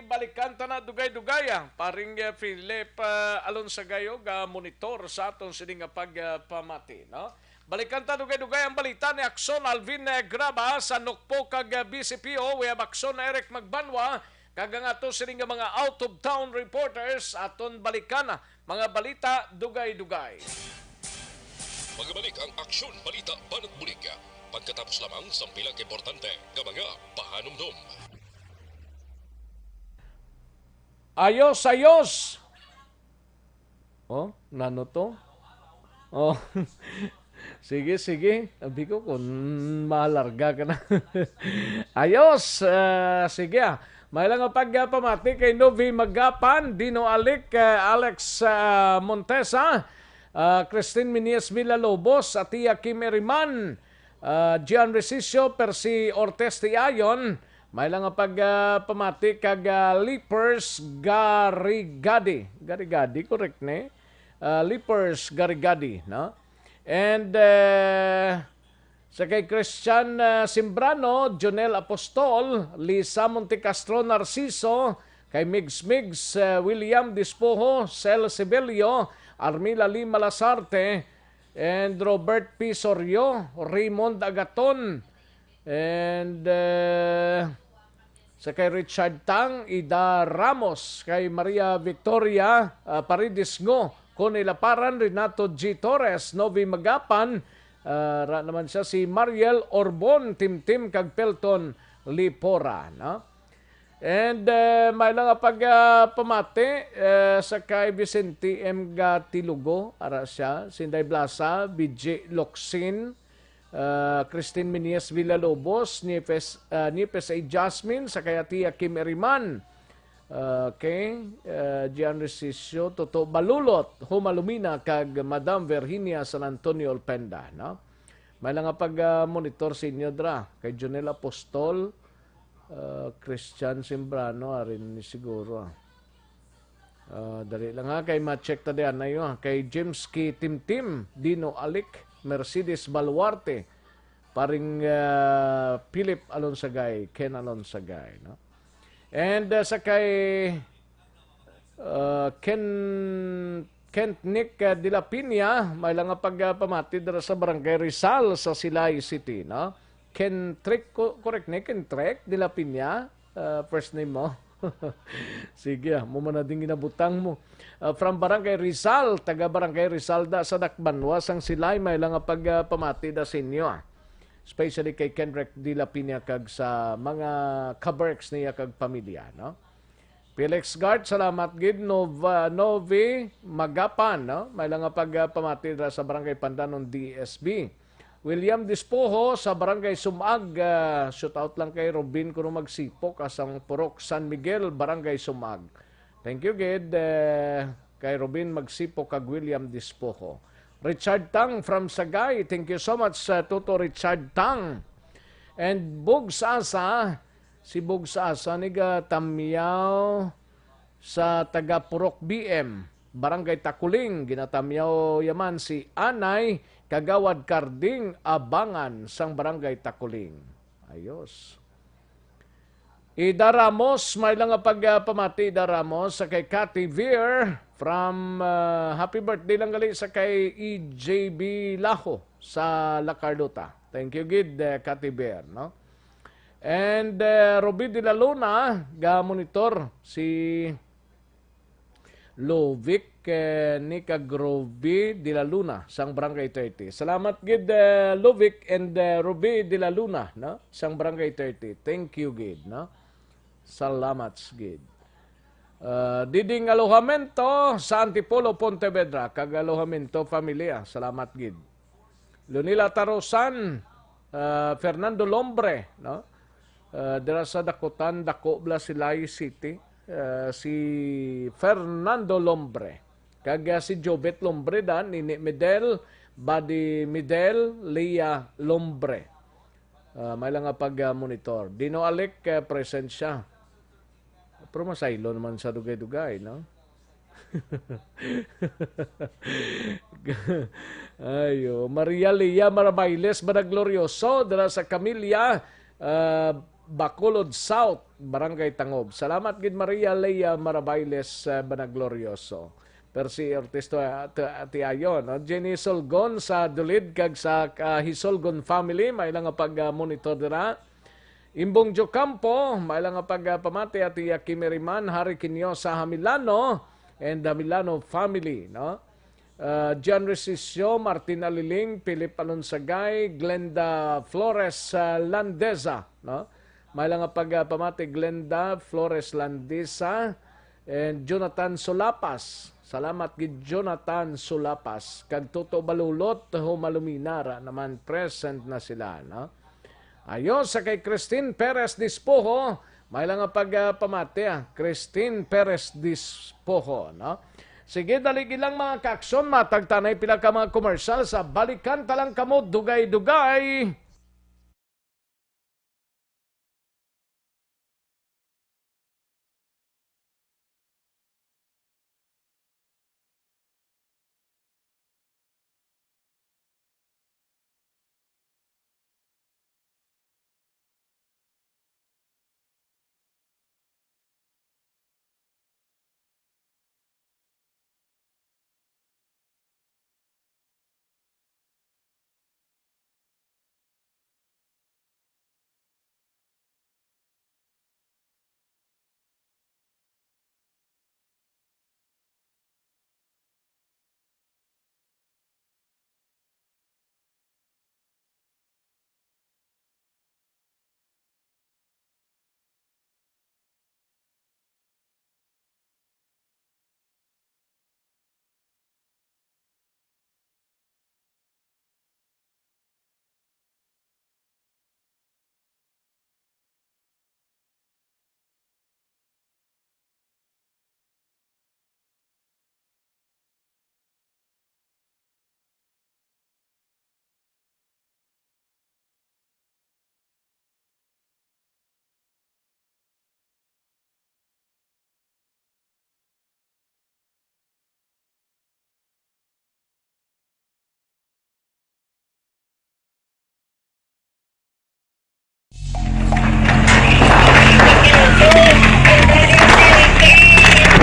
balikan ta na dugay-dugaya paring Philip Alonsagayo ga monitor sa aton sining nga pagpamati, no? Balikan ta dugay-dugay ang balita ni Akson Alvin Graba sa Nukpo kag BCPO, we have Akson Eric Magbanwa kag ang ato sining nga mga out of town reporters aton balikan mga balita dugay-dugay. Magbalik ang Aksyon Balita Banat Bulig pagkatapos lamang sa pilang importante nga mga pahanumdum. Ayos! Oh, nano to? Oh, sige. Sabi ko kung malarga ka na. Ayos! Sige May lang ang pagpamati kay Novi Magapan, Dino Alik, Alex Montesa, Christine Minies Villalobos, Atia Kim Eriman, Gian Resicio, Percy Ortez Tiayon. May lang ang pagpamati kag Leapers Garigadi. Garigadi, correct ne? Leapers Garigadi, no? And sa kay Christian Simbrano, Jonel Apostol, Lisa Montecastro Narciso, kay Migs William Dispoho, Cel Sibelio, Armila Lima Lasarte, and Robert P. Sorio, Raymond Agaton, and sa kay Richard Tang, Ida Ramos, kay Maria Victoria Paridis Ngo, Connie Laparan, Renato G. Torres, Novi Magapan, naman siya si Mariel Orbon, Tim kag Pelton Lipora, no? And may lang pagpamati sa kay Vicente M. Gatilugo, ara siya, Sinday Blasa, BJ Locsin, Christine Minies Villalobos, Nipes A. Jasmine, sa kay Atia Kim Eriman, Gian Resicio, Toto Balulot, Humalumina, kag Madam Virginia San Antonio Olpenda, no? May lang pag-monitor sa inyo dra, kay Jonel Apostol, Christian Simbrano, arin ni siguro. Dali lang kay ma-check ta diyan na yun, kay James K. Tim, Dino Alik, Mercedes Baluarte, paring Philip Alonsagay, Ken Alonsagay, no? And sa kay Kent Nick de la Piña, may lang pagpamati dara sa Barangay Rizal sa Silay City, no? Kentrick, correct na, Kentrick de la Piña, first name mo. Sige, mo man na din ginabutang mo. From Barangay Rizal, taga Barangay Rizal da sa Dakbanwa, sang Silay, may lang pagpamati da sa inyo. Especially kay Kendrick de la Piña kag sa mga kaberks niya kag pamilya, no? Felix Gart, salamat gid. Novi Magapan, no? May lang pagpamati da sa Barangay Pandanon DSB. William Dispoho sa Barangay Sumag, shoutout lang kay Robin kuno magsipok asang Purok San Miguel, Barangay Sumag. Thank you gid kay Robin magsipok kag William Dispoho. Richard Tang from Sagay, thank you so much Toto Richard Tang. And Bugs Asa, si Bugs Asa niga tamyaw sa taga Purok BM, Barangay Takuling, ginatamyaw yaman si Anay Kagawad Karding Abangan sang Barangay Takuling. Ayos. Ida Ramos, may lang pagpamati Ida Ramos sa kay Cathy Veer from happy birthday lang gali sa kay EJB Laho sa La Carlota. Thank you gid Cathy Veer, no? And Ruby de la Luna, ga-monitor si Lovic ni Ruby de la Luna sang Barangay 30. Salamat gid Lovic and Ruby de la Luna, no? Sang Barangay 30. Thank you gid, no? Salamat gid. Diding alojamento sa Antipolo, Pontevedra, kag alojamento familia. Salamat gid. Lunila Tarosan, Fernando Lombre, no? Dira sa Dakotan, Dako, Blasilay City, si Fernando Lombre. Kag si Jobet Lombre dan, ni Medel, Badi Medel, Lia Lombre. May lang nga pag-monitor. Dino Alec, present siya. Pero masaylo naman sa dugay-dugay, no? Ayo, Maria Lia Marabayles, Banaglorioso, dala sa Camilla, Bacolod South, Barangay Tangob. Salamat gid Maria Leia Marabayles, Banaglorioso. Persi Ortisto ati ayon, no? Jenny Solgon sa Dulid kag sa Hisolgon family, may lang nga pag-monitor dira. Imbong Jocampo, may lang nga pagpamati ati Kimeriman, Hari Kinyo sa Hamilano and Hamilano family, no? John Resisio, Martin Aliling, Philip Alonsagay, Glenda Flores Landesa, no? May lang nga pagpamati Glenda Flores Landesa and Jonathan Solapas. Salamat gid Jonathan Solapas. Kag Toto Balulot Humaluminara naman present na sila, no? Ayon sa kay Christine Perez Dispoho, may lang nga pagpamati Christine Perez Dispoho, no? Sige, daligi lang mga kaksyon, matagtanay pila ka mga komersyal sa balikan talang kamo dugay-dugay.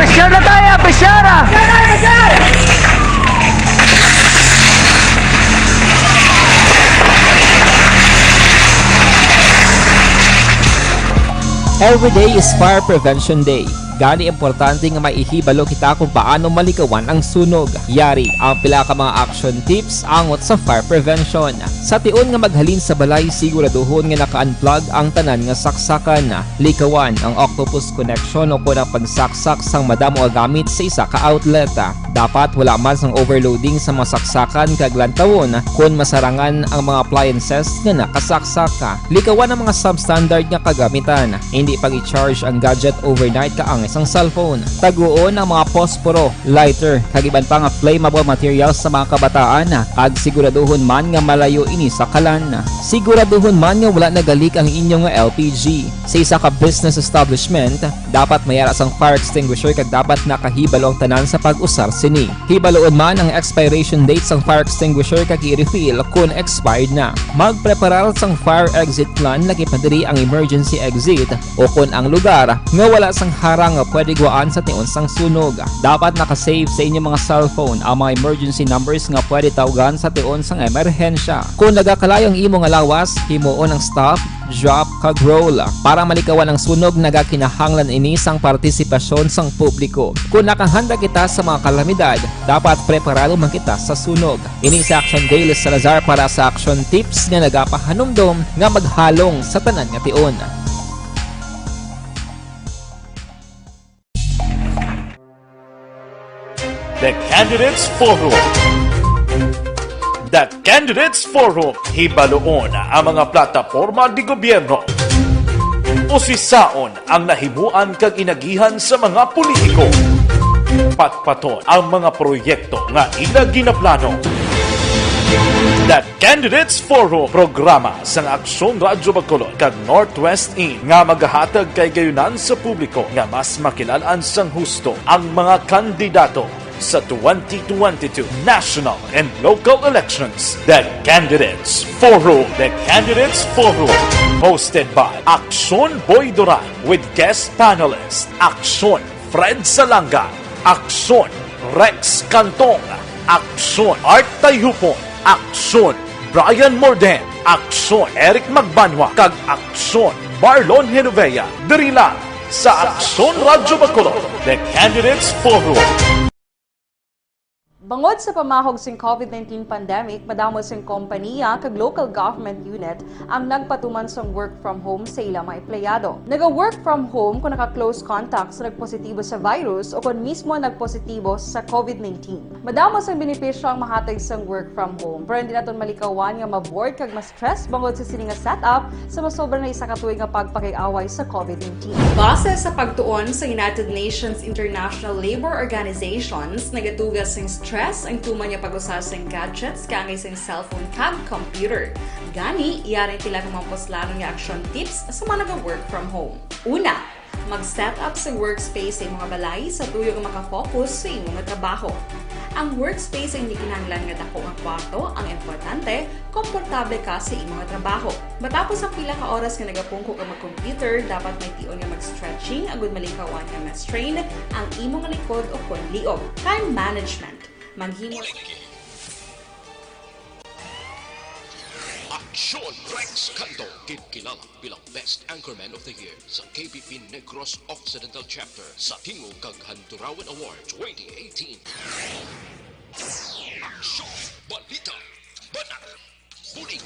Pesyar na tayo! Pesyara! Every day is Fire Prevention Day. Gani importante nga maihibalo kita kung paano malikawan ang sunog. Yari ang pila ka mga action tips angot sa fire prevention. Sa tion nga maghalin sa balay, siguraduhon nga naka-unplug ang tanan nga saksakan. Likawan ang octopus connection o kung ang pagsaksak sang madamo nga gamit sa isa ka outlet. Dapat wala man sang overloading sa mga saksakan kag lantawon kung masarangan ang mga appliances nga nakasaksaka. Likawan ang mga substandard nga kagamitan. Hindi pag i-charge ang gadget overnight kaang isang cellphone. Taguon ang mga posporo, lighter, kag iban pa nga flammable materials sa mga kabataan. Kag siguraduhon man nga malayo ini sa kalan. Siguraduhon man nga wala nagalik ang inyong LPG. Sa isa ka business establishment, dapat mayara sang fire extinguisher kag dapat nakahibalo ang tanan sa pag-usar sini. Hibaloon man ang expiration date sang fire extinguisher kag i-refill kung expired na. Magpreparar sang fire exit plan lagi padiri ang emergency exit o kung ang lugar nga wala sang harang nga pwede guaan sa tion sang sunog. Dapat nakasave sa inyong mga cellphone ang mga emergency numbers nga pwede tawagan sa tion sang emerhensya. Kung nagakalayo ang imong lawas, himuon ang stop, drop kag roll. Para malikawan ang sunog, nagakinahanglan ini sang partisipasyon sang publiko. Kung nakahanda kita sa mga kalamidad, dapat preparado man kita sa sunog. Ini sa Action Daily Salazar para sa Action Tips nga nagapahanumdom nga maghalong sa tanan nga tion. The Candidates Forum. The Candidates Forum, hibaloon ang mga plataporma di gobyerno. Usisaon ang nahimuan kag inagihan sa mga politiko. Patpaton ang mga proyekto nga ila ginaplano. The Candidates Forum, programa sang Aksyon Radyo Bacolod kag Northwest In nga magahatag kay gayunan sa publiko nga mas makilalaan sang husto ang mga kandidato sa 2022 national and local elections. The Candidates Forum. The Candidates Forum. Hosted by Aksyon Boy Duran with guest panelists Aksyon Fred Salanga, Aksyon Rex Cantong, Aksyon Art Tayupon, Aksyon Brian Morden, Aksyon Eric Magbanwa, kag Aksyon Marlon Genovea. Diri lang sa Aksyon Radyo Bacolod. The Candidates Forum. Bangod sa pamahog sing COVID-19 pandemic, madamo sing kompanya kag local government unit ang nagpatuman sang work from home sa ilang mga empleyado. Naga-work from home kung naka-close contacts na nagpositibo sa virus o kung mismo nagpositibo sa COVID-19. Madamo sang benepisyo ang mahatag sang work from home, pero hindi naton malikawan nga ma-bored kag ma-stress bangod sa sini nga setup sa masobra na isa ka tuig nga pagpakiaway sa COVID-19. Base sa pagtuon sa United Nations International Labor Organizations, nagatugas sing stress ang tuman niya pag-usas ng gadgets kangay sa cellphone kag computer. Gani, iyari tila kung maposlano nga action tips sa mga nag-work from home. Una, mag-set up sa workspace sa mga balay sa tuyo nga makafocus sa imong trabaho. Ang workspace ay hindi kinahanglan nga dako nga kwarto, ang importante, komportable ka sa imong trabaho. Matapos ang pila ka oras nga nagapungko ka mag-computer, dapat may tion nga mag-stretching agud malikawan nga ma-strain ang imong likod o kon liog. Time management. Maghimo Aksyon Rex Canto, kinilala bilang Best Anchorman of the Year sa KPP Negros Occidental Chapter sa Tingog kag Hanturawan Award 2018. Aksyon Balita Banat Bulig.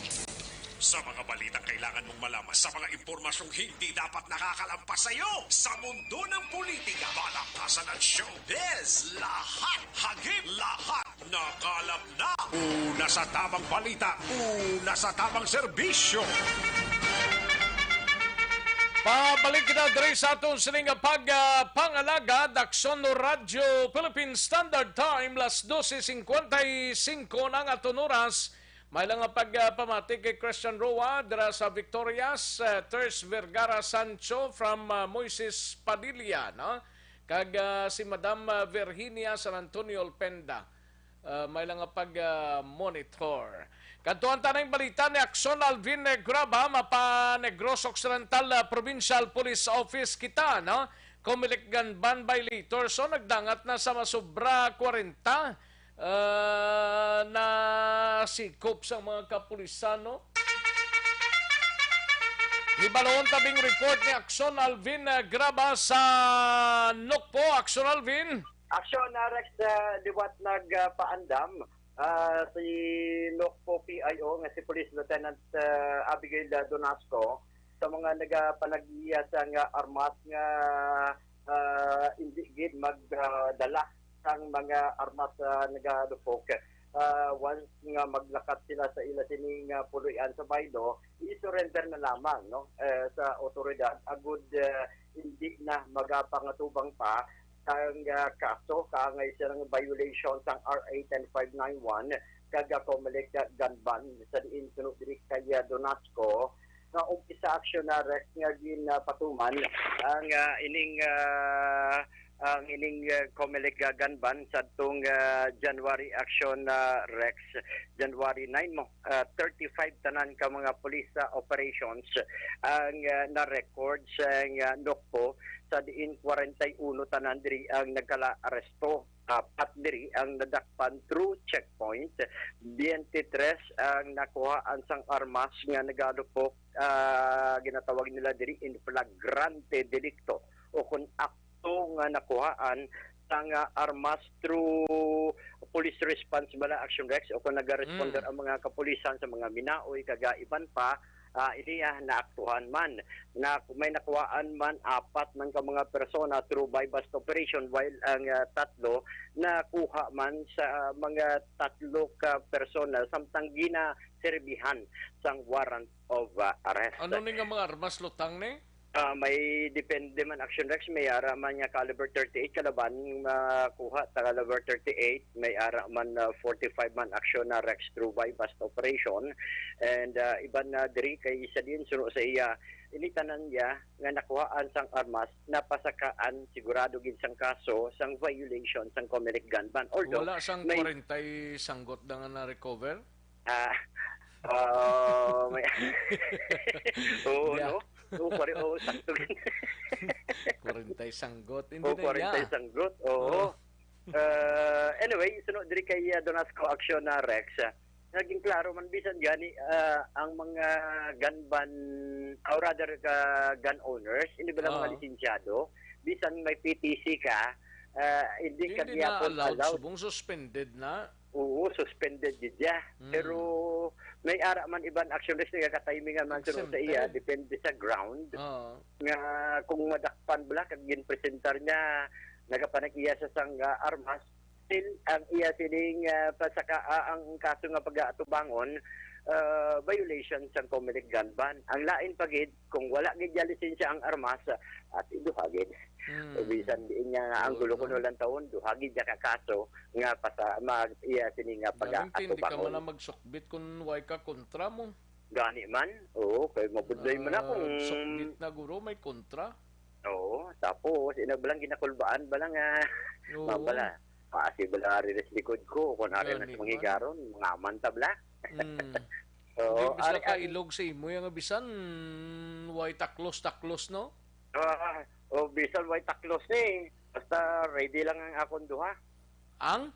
Sa mga balitang kailangan mong malaman, sa mga impormasyong hindi dapat nakakalampas sa iyo, sa mundo ng politika, balakasan at showbiz, lahat, hagip, lahat, nakalap na. Una sa tamang balita, una sa tamang serbisyo. Pabalik kita diri sa atong sining pangalaga, Aksyon Radyo Philippine Standard Time, las 12:55 ng aton oras. May lang ang pagpamati kay Christian Roa dira sa Victorias, Ters Vergara Sancho from Moises Padilla, no? Kag si Madam Virginia San Antonio Alpenda. May lang ang pag-monitor. Kantuan tanang balita ni Aksyon Alvin Graba, mapa Negros Occidental Provincial Police Office kita, no? Kumilik Ganban violator, so nagdangat na sa masobra 40 na sikop sa mga kapulisano. Ibalon tabing report ni Aksyon Alvin Graba sa Nokpo. Aksyon Alvin. Aksyon Rex liwat nagpaandam si Nokpo PIO nga si Police Lieutenant Abigail Donasco sa mga nagapanagiya sa armas nga indigid magdala ang mga armas nagadupok. Once nga maglakat sila sa ila sining puluyan sa baydo, i-surrender na lamang, no, sa otoridad. Agud hindi na magapangatubang pa ang kaso kaangay silang violation sang RA 10591 kaga Comelec Ganban sa diin sunod diri kay Donasco nga umpisa aksyon na Rex nga ginpatuman ang ining Comelec Ganban sa tung January action Rex January 9 mo 35 tanan ka mga police operations ang na-record sa Nokpo sa diin 41 tanan diri ang nagkala-aresto Apat diri ang nadakpan through checkpoint. 23 ang nakuhaan sang armas nga nagadupok ginatawag nila diri in flagrante delicto o kung akto nga nakuhaan sang armas through police response bala action rex o kung nagaresponder ang mga kapulisan sa mga minaoy kagaiban pa iniya naaktuhan man na may nakuhaan man apat ng mga persona through bypass operation while ang tatlo nakuha man sa mga tatlo ka persona samtang gina-serbihan sang warrant of arrest. Ano ni nga mga armas lutang ni? May depende man action rex, may ara man nga caliber 38 kalaban kuha ta caliber 38, may ara man 45 man action na rex through bypass operation, and iban na diri kay isa din suno sa iya initanan niya nga nakuhaan sang armas napasakaan sigurado gid sang kaso sang violation sang Comelec gun ban. Although wala sang 40 sanggot na nga na-recover? May no? Sakto. 40 sanggot. Hindi na 40 sanggot. Oo. Anyway, sunod diri kay Donasco Action na Rex. Naging klaro man bisan gani ang mga gun ban or rather gun owners, hindi ba mga lisensyado, bisan may PTC ka, hindi ka allowed. Subong suspended na. Oo, suspended dyan. Pero may ara man iban action list nga ka-timingan man sunod sa iya, depende sa ground. Nga kung madakpan bala kag ginpresentar niya nagapanak iya sa sang armas, still ang iya sining pasaka ang kaso nga pag-atubangon violation sa Comelec gun ban. Ang lain pagid kung wala gid lisensya ang armas at iduhagid. Bisan din niya nga ang gulo kuno lang taon duhagid ja ka kaso nga pasa mag iya sini nga pag-atubangon. Hindi ka man na magsukbit kung way ka kontra mo. Gani man. Oo, kay mapudloy man ako. Sukbit na guro may kontra. Oo, tapos inabalang ginakulbaan balang mabala. Paasi bala rin sa likod ko kung narin na sa mga igaron, mga amantabla. Oo, bisa ka ilog sa imo yung bisan way taklos no? Bisan way taklos ni. Basta ready lang ang akong duha. Ang?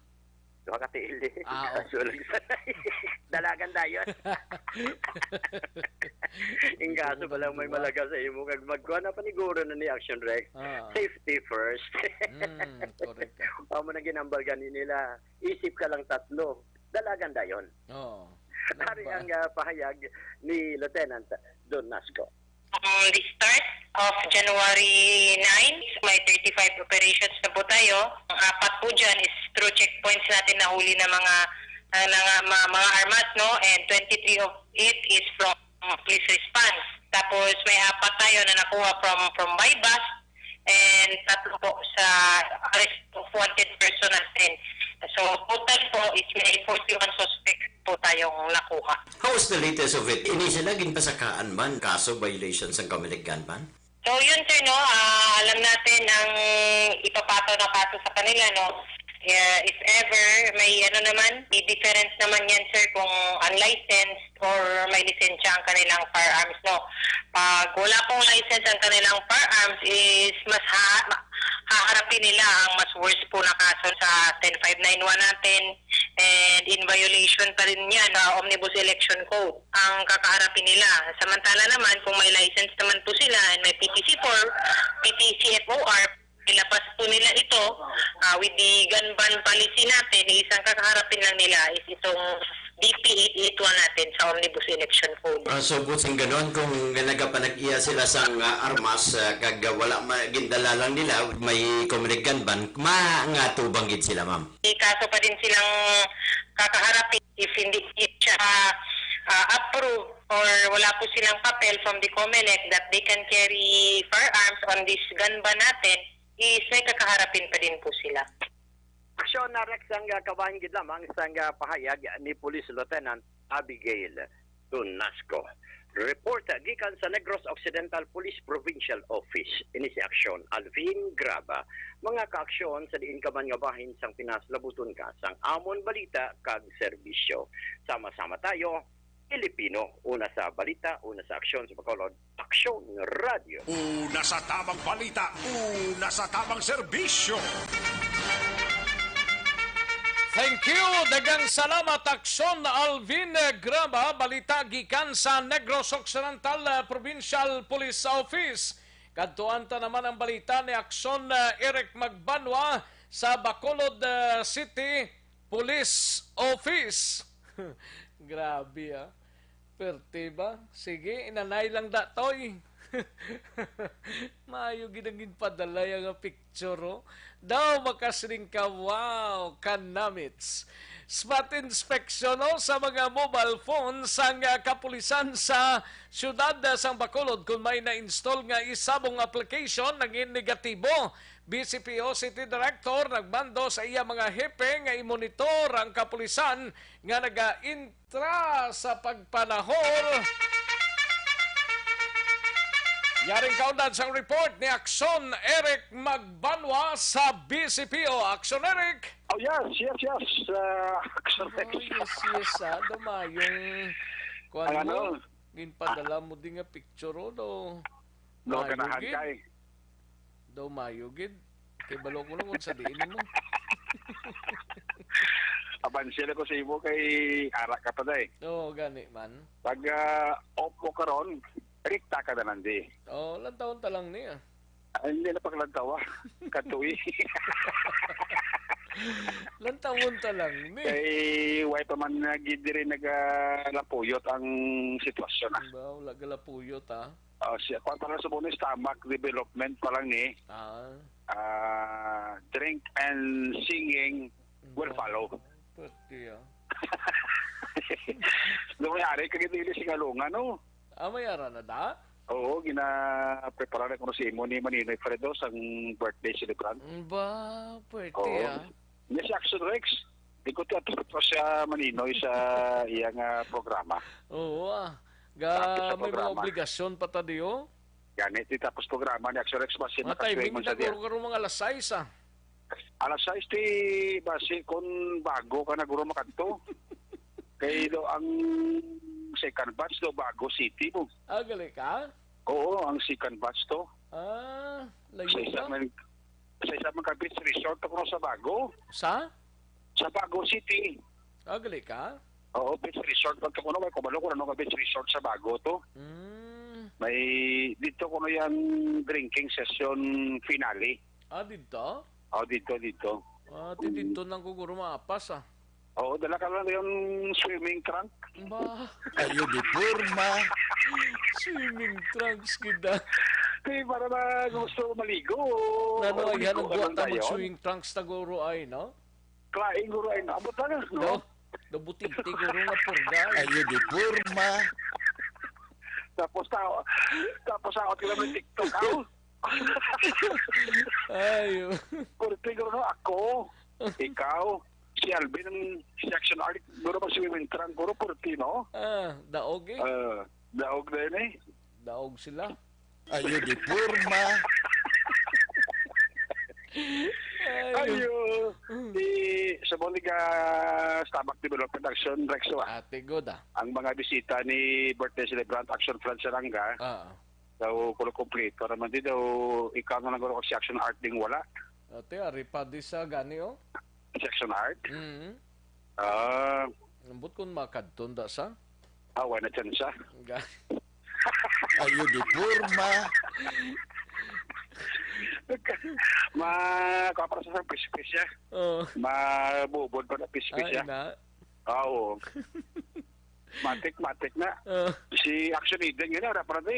Duha ka tiil eh. Okay. Dalagan dayon. Yung kaso palang may malaga sa imo kag magkuha na paniguro na ni Action Rex. Safety first. Correct. Amo na ginambal ganin nila. Isip ka lang tatlo. Dalagan dayon. Dari ang pahayag ni Lieutenant Don Nasco. The start of January 9, may 35 operations na po tayo. Ang apat po dyan is through checkpoints natin nahuli na mga armas, no? And 23 of it is from police response. Tapos may apat tayo na nakuha from bypass and tatlo po sa arrest of wanted person natin. So total po is may 41 suspects po tayong nakuha. How is the latest of it? Initial naging pasakaan man kaso violation sa Comelec gun ban? So yun sir, no, alam natin ang ipapato na kaso sa kanila, no. If ever may naman, i-difference naman yan sir kung unlicensed or may lisensya ang kanilang firearms, no. Pag wala pong license ang kanilang firearms is mas haharapin nila ang mas worst po na kaso sa 10591 natin, and in violation pa rin yan Omnibus Election Code ang kakaharapin nila. Samantala naman kung may license naman po sila and may PTC4, PTCFOR, ilabas po nila ito with the gun ban policy natin, isang kakaharapin lang nila is itong DP 881 natin sa Omnibus Election Code. So buting ganon kung nagapanag-iya sila sa armas kag wala gindala lang nila may Comelec gun ban, mangatubang gid sila ma'am. Kaso pa din silang kakaharapin if hindi siya approve or wala po silang papel from the Comelec that they can carry firearms on this gun ban natin, is may kakaharapin pa din po sila. Aksyon na Rex ang kabahin gid lamang sang pahayag ni Police Lieutenant Abigail Donasco. Report gikan sa Negros Occidental Police Provincial Office. Ini si Aksyon Alvin Graba. Mga kaaksyon sa diin ka man nga bahin sang Pinas labuton ka sang amon balita kag serbisyo. Sama-sama tayo, Pilipino. Una sa balita, una sa aksyon sa Bacolod. Aksyon Radio. Una sa tamang balita, una sa tamang serbisyo. Thank you. Dagang salamat Aksyon Alvin Graba, balita gikan sa Negros Occidental Provincial Police Office. Kadtuan ta naman ang balita ni Aksyon Eric Magbanwa sa Bacolod City Police Office. Grabe Perte ba? Sige, inanay lang datoy. Maayo ginagin padala yung picture daw makasiring ka, wow, kanamits. Spot inspection sa mga mobile phones ang kapulisan sa siyudad sang Bacolod kung may na-install nga isabong application naging negatibo. BCPO City Director nagbando sa iya mga hepe nga imonitor ang kapulisan nga naga-intra sa pagpanahon. Yaring kaundan sa report ni Aksyon Eric Magbanwa sa BCPO. Aksyon Eric! Oh, yes. Aksyon Eric. Yes. Dumayong kuan mo. Ginpadala mo din nga picture do. No, ganahan kay. Dumayogid. Kay balo ko lang sa diin mo. Abansila ko sa imo kay arak ka pa day. Oo, gani man. Pag off mo karon, rikta ka na nandi. Oo, lantaon ta lang niya. Hindi na paglantawa. Katuwi. Lantaon ta lang ni. Kay way pa man gidiri nagalapuyot ang sitwasyon na. Ba, wala galapuyot Siya para sa bonus stomach development pa lang ni. Drink and singing will follow. Pwede Lumayari kagitili si Kalungan, no? Mayara na da? Oo, gina-prepara na ko si Moni Maninoy Fredos ang birthday celebrant. Ba, pwede Hindi si Action Rex. Ikot ka siya Maninoy sa iyang programa. Oo may mga obligasyon pa ta diyo? Ganit, tapos programa ni Action Rex basi mga timing na guro mga alas 6 Alas 6 ti basi kung bago ka na guro makanto. Kaya do ang second batch do Bago City mo. Gali ka? Oo, ang second batch to. Layo ka? Sa isa man beach resort ako sa Bago. Sa? Sa Bago City. Gali ka? Oo, beach resort pag kuno may kumalo ko na beach resort sa Bago to. May dito kuno yang drinking session finale. Dito? Dito. Dito nang kuguro maapas Oo, dala ka lang yung swimming trunk. Ba? Ayo di porma. Swimming trunks kita. Kaya para na gusto maligo. Nano, yan ang buwan ta mag-swimming trunks taguro ay, no? Klaing guro ay, naabot na. Do butiti guro na purga. Ayo di porma. Tapos ako tila ng TikTok ako. Ayo. Kurti guro ako. Ikaw. Si Alvin ng section art, guro mag swimming trunk, guro kurti, no? Daog Daog na yun Daog sila. Ayo di porma. Ayo. Sa Boniga Stomach Development Action, Rexo. Ate God Ang mga bisita ni birthday celebrant Action Fran Saranga. Daw kulo complete. Para man di daw ikaw na naguro si Action Art ding wala. Ate, aripa di sa gani Section art? Lambot kung makadton da sa? Wala na dyan siya. Ayo di porma. Kapara sa pispis siya. Mabubod pa na pispis siya. Oo. Matik na. Si Action Eden yun na, para na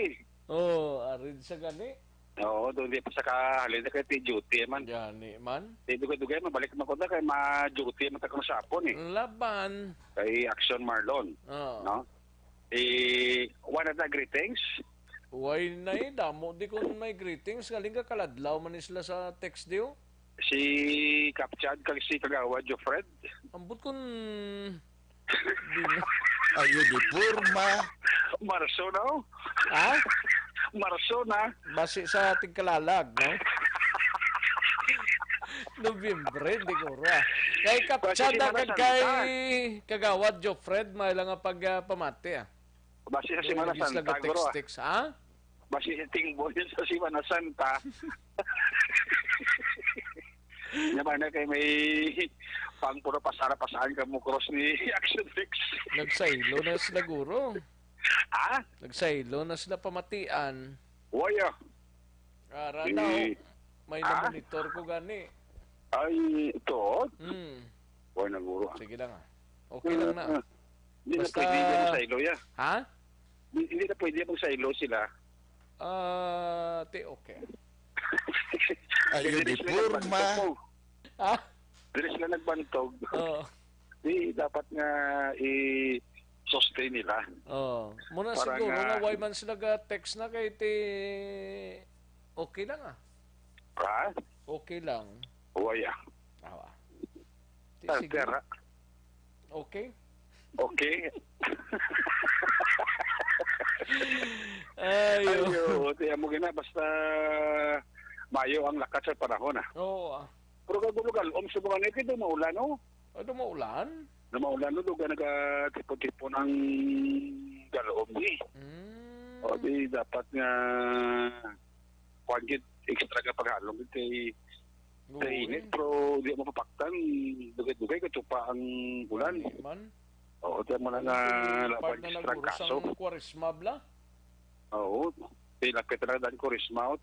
arin sa gani. Oo, doon di pa sa kahalin na kaya duty man. Gani man. Dugay-dugay, mabalik naman ko na kaya ma-duty man takong sapon Laban. Kay Action Marlon. No? One of the greetings. Why na damo di ko may greetings. Galing ka kaladlaw man sila sa text diyo. Si Kapchad, si Kagawa, Jofred. Ambot kung... Ayo di porma. Marso, no? Marso na. Basi sa ating kalalag, no? Nobyembre, di ko Kay Kapchada kay Kagawad Jofred, may lang pagpamati Basi sa Simana Santa, guro Basi sa Tingboy sa Simana Santa. Naman na kay may pang puro pasara-pasaan ka mo cross ni Action Rex. Nagsaylo na sila guro. Nagsaylo na sila pamatian. Waya. Ara na may na-monitor ko gani. Ay, ito? Wala na guro. Sige lang Okay lang na. Hindi na pwede magsaylo ya. Ha? Hindi na pwede magsaylo sila. Okay. Ayun, di purma. Dili sila nagbantog. Dapat nga i-sustain nila. Muna para siguro nga why man sila text na kay okay lang Okay lang. Waya. Sige. Okay? Okay. Ayo. Tiyan mo gina, basta mayo ang lakas sa panahon Oo. Pero kagulugal, sa mga nito, dumaulan Dumaulan? Dumaulan doon, nagatipo-tipo ng galoom di dapat nga kwangit extra ka paghalong kay init, pero di mo mapaktan, dugay-dugay katupa ang ulan. Tiyan mo na laban extra kaso. Sa Quaresma bla? Lapit na dahil Quaresma,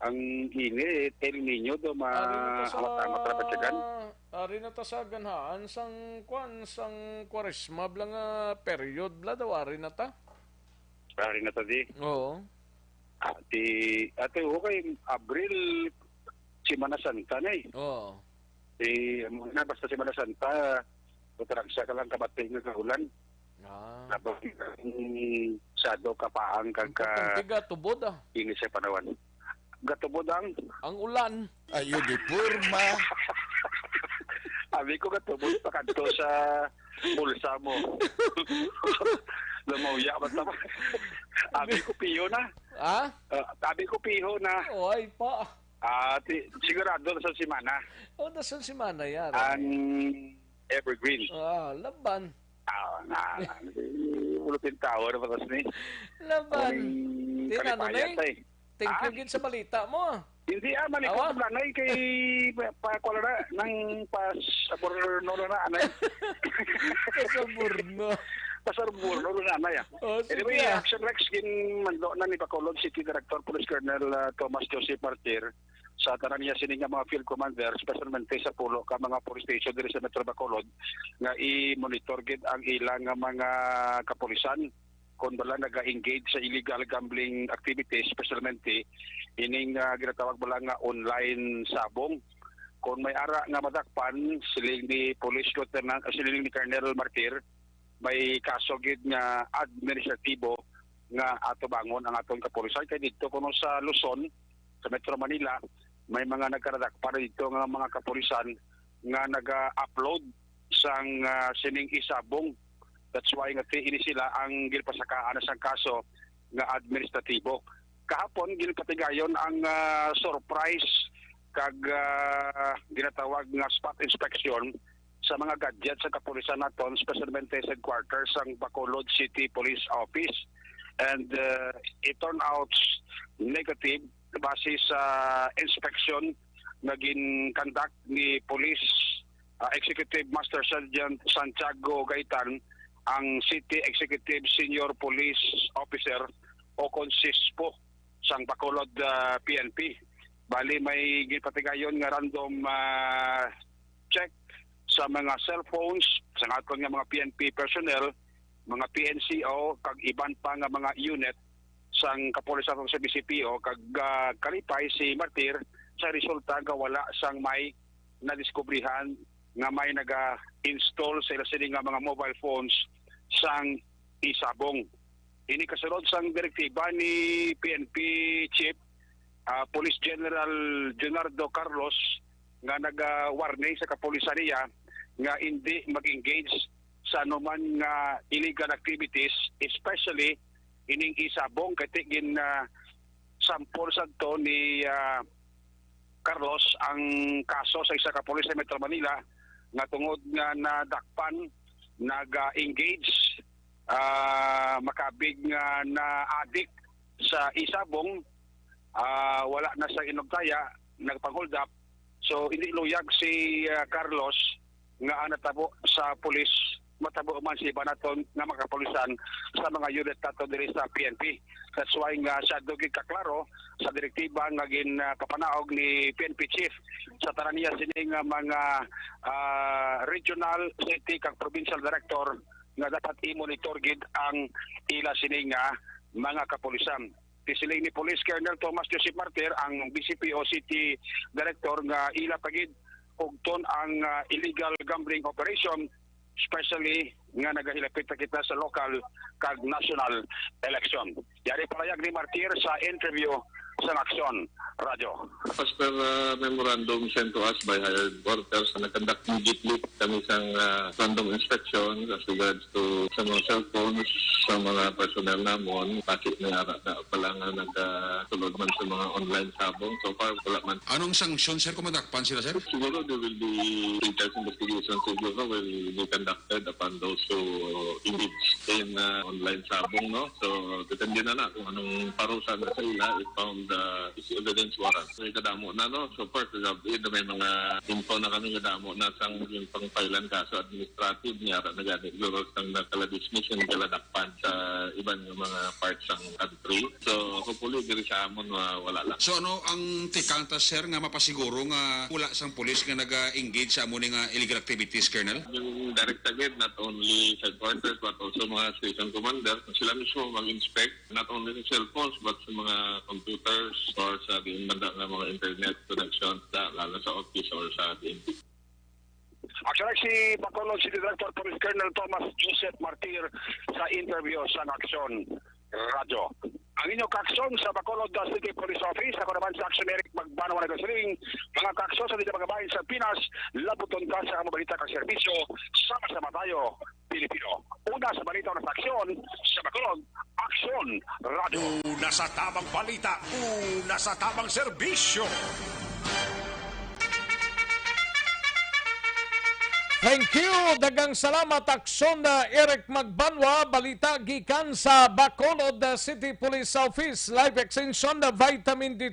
ang init, El Nino do matrabatsagan. Ari na ta sa ganhaan sang Quaresma bla nga period bla daw ari na ta. Ari na ta di. Oo. Ate Abril Semana Santa na Oo. Basta Semana Santa, utaragsa ka lang kabatay nga kaulan. Labang sado kapaang Tiga tubod ini sa panawan. Gatubod ang ulan. Ayun, di purma. Abi ko gatubod pa kanto sa bulsa mo. Lumauya ba tama? Abi ko piho na. Abi ko piho na. Oy pa. Sigurado na sa simana. Na sa simana yan. Ang evergreen. Laban. Ulutin tao na patas ni. Laban. Thank you gin sa balita mo. Hindi malikot na nanay kay pakuala na ng pasaborno na anay. Pasaborno na anay. Anyway, Action Rex gin mando na ni Bacolod City Director Police Colonel Thomas Joseph Martir sa tanan niya sining mga field commander, specialmente sa pulo ka mga police station diri sa Metro Bacolod nga i-monitor gid ang ilang mga kapulisan kung bala naga-engage sa illegal gambling activities, specialmente ining ginatawag bala nga online sabong. Kung may ara nga madakpan siling ni Police Lieutenant siling ni Colonel Martir, may kaso gid nga administratibo nga ato bangon ang atong kapulisan kay dito kuno sa Luzon, sa Metro Manila, may mga nagkaradakpan dito nga mga kapulisan nga naga-upload sang sining isabong. That's why nga ini sila ang gilpasakaan sa kaso nga administratibo. Kahapon gilpatigayon ang surprise kag ginatawag nga spot inspection sa mga gadget sa kapulisan naton, specialmente sa headquarters ng Bacolod City Police Office. And it turned out negative base sa inspection na gin-conduct ni Police Executive Master Sergeant Santiago Gaitan, ang City Executive Senior Police Officer o CONSISPO sang Bacolod PNP. Bali may gipatigayon nga random check sa mga cellphones sa aton nga mga PNP personnel, mga PNCO kag iban pa nga mga unit sang kapulisan sa BCPO kag kalipay si Martir sa resulta nga wala sang may nadiskubrihan nga may naga-install sa sila nga mga mobile phones sang isabong. Ini kasunod sang direktiba ni PNP Chief Police General Leonardo Carlos nga nag-warning sa kapulisan niya nga hindi mag-engage sa anuman nga illegal activities, especially ining isabong kay tigin sample sa to ni Carlos ang kaso sa isa ka pulis sa Metro Manila nga tungod nga nadakpan nag-engage makabig nga na addict sa isabong, wala na sa inugtaya, nagpang-hold up So hindi luyag si Carlos nga natabo sa pulis, matabo man si Banaton nga makapulisan sa mga unit nato diri sa PNP. That's why nga siya dugig kaklaro sa direktiba nga kapanaog ni PNP chief sa tanan niya sining mga regional, city kag provincial director nga dapat i-monitor gid ang ila sining mga kapulisan. Tisiling ni Police Colonel Thomas Joseph Martir ang BCPO City Director nga ila pagid ugton ang illegal gambling operation, especially nga nagahilapit na kita sa local kag national election. Yari palayag ni Martir sa interview sa Aksyon Radyo. As per memorandum sent to us by hired workers, nag-conduct immediately kami isang random inspection as regards to sa mga cellphones sa mga personnel namon. Bakit na pala nga nagtulog man sa mga online sabong. So far, wala man. Anong sanksyon, sir, kung matakpan sila, sir? Siguro there will be detailed investigation siguro will be conducted upon those who engage in online sabong, no? So, depende na kung anong parusa na sa ila if found is evidence warrant. May kadamo na, no? So, first, may mga info na kami kadamo na sang yung pang-filean kaso administrative niya na ganit luros ng nakala-dismiss yung kaladakpan sa ibang mga parts ng country. So, hopefully, diri sa amon wala lang. So, ano ang tikanta, sir, nga mapasiguro nga wala sang polis nga nag-engage sa among nga illegal activities, Colonel? Yung direct agad, not only headquarters but also mga station commander, sila mismo mag-inspect not only sa cellphones but sa mga computers or sa banda ng mga internet connections lalo sa office or sa DNP. Actually, si Bacolod City Director Police Colonel Thomas Joseph Martir sa interview sa Aksyon Radyo. Ang inyong kaksyon sa Bacolod City Police Office, ako naman sa Aksyon Eric Magbano na Gasiling, mga kaksyon sa mga bayan sa Pinas, labuton ka sa mabalita kang serbisyo, sama-sama tayo, Pilipino. Una sa balita ng aksyon sa Bacolod, Aksyon Radio. Una sa tamang balita, una sa tamang serbisyo. Thank you. Dagang salamat Aksyon na Eric Magbanwa. Balita gikan sa Bacolod City Police Office. Live extension na vitamin D.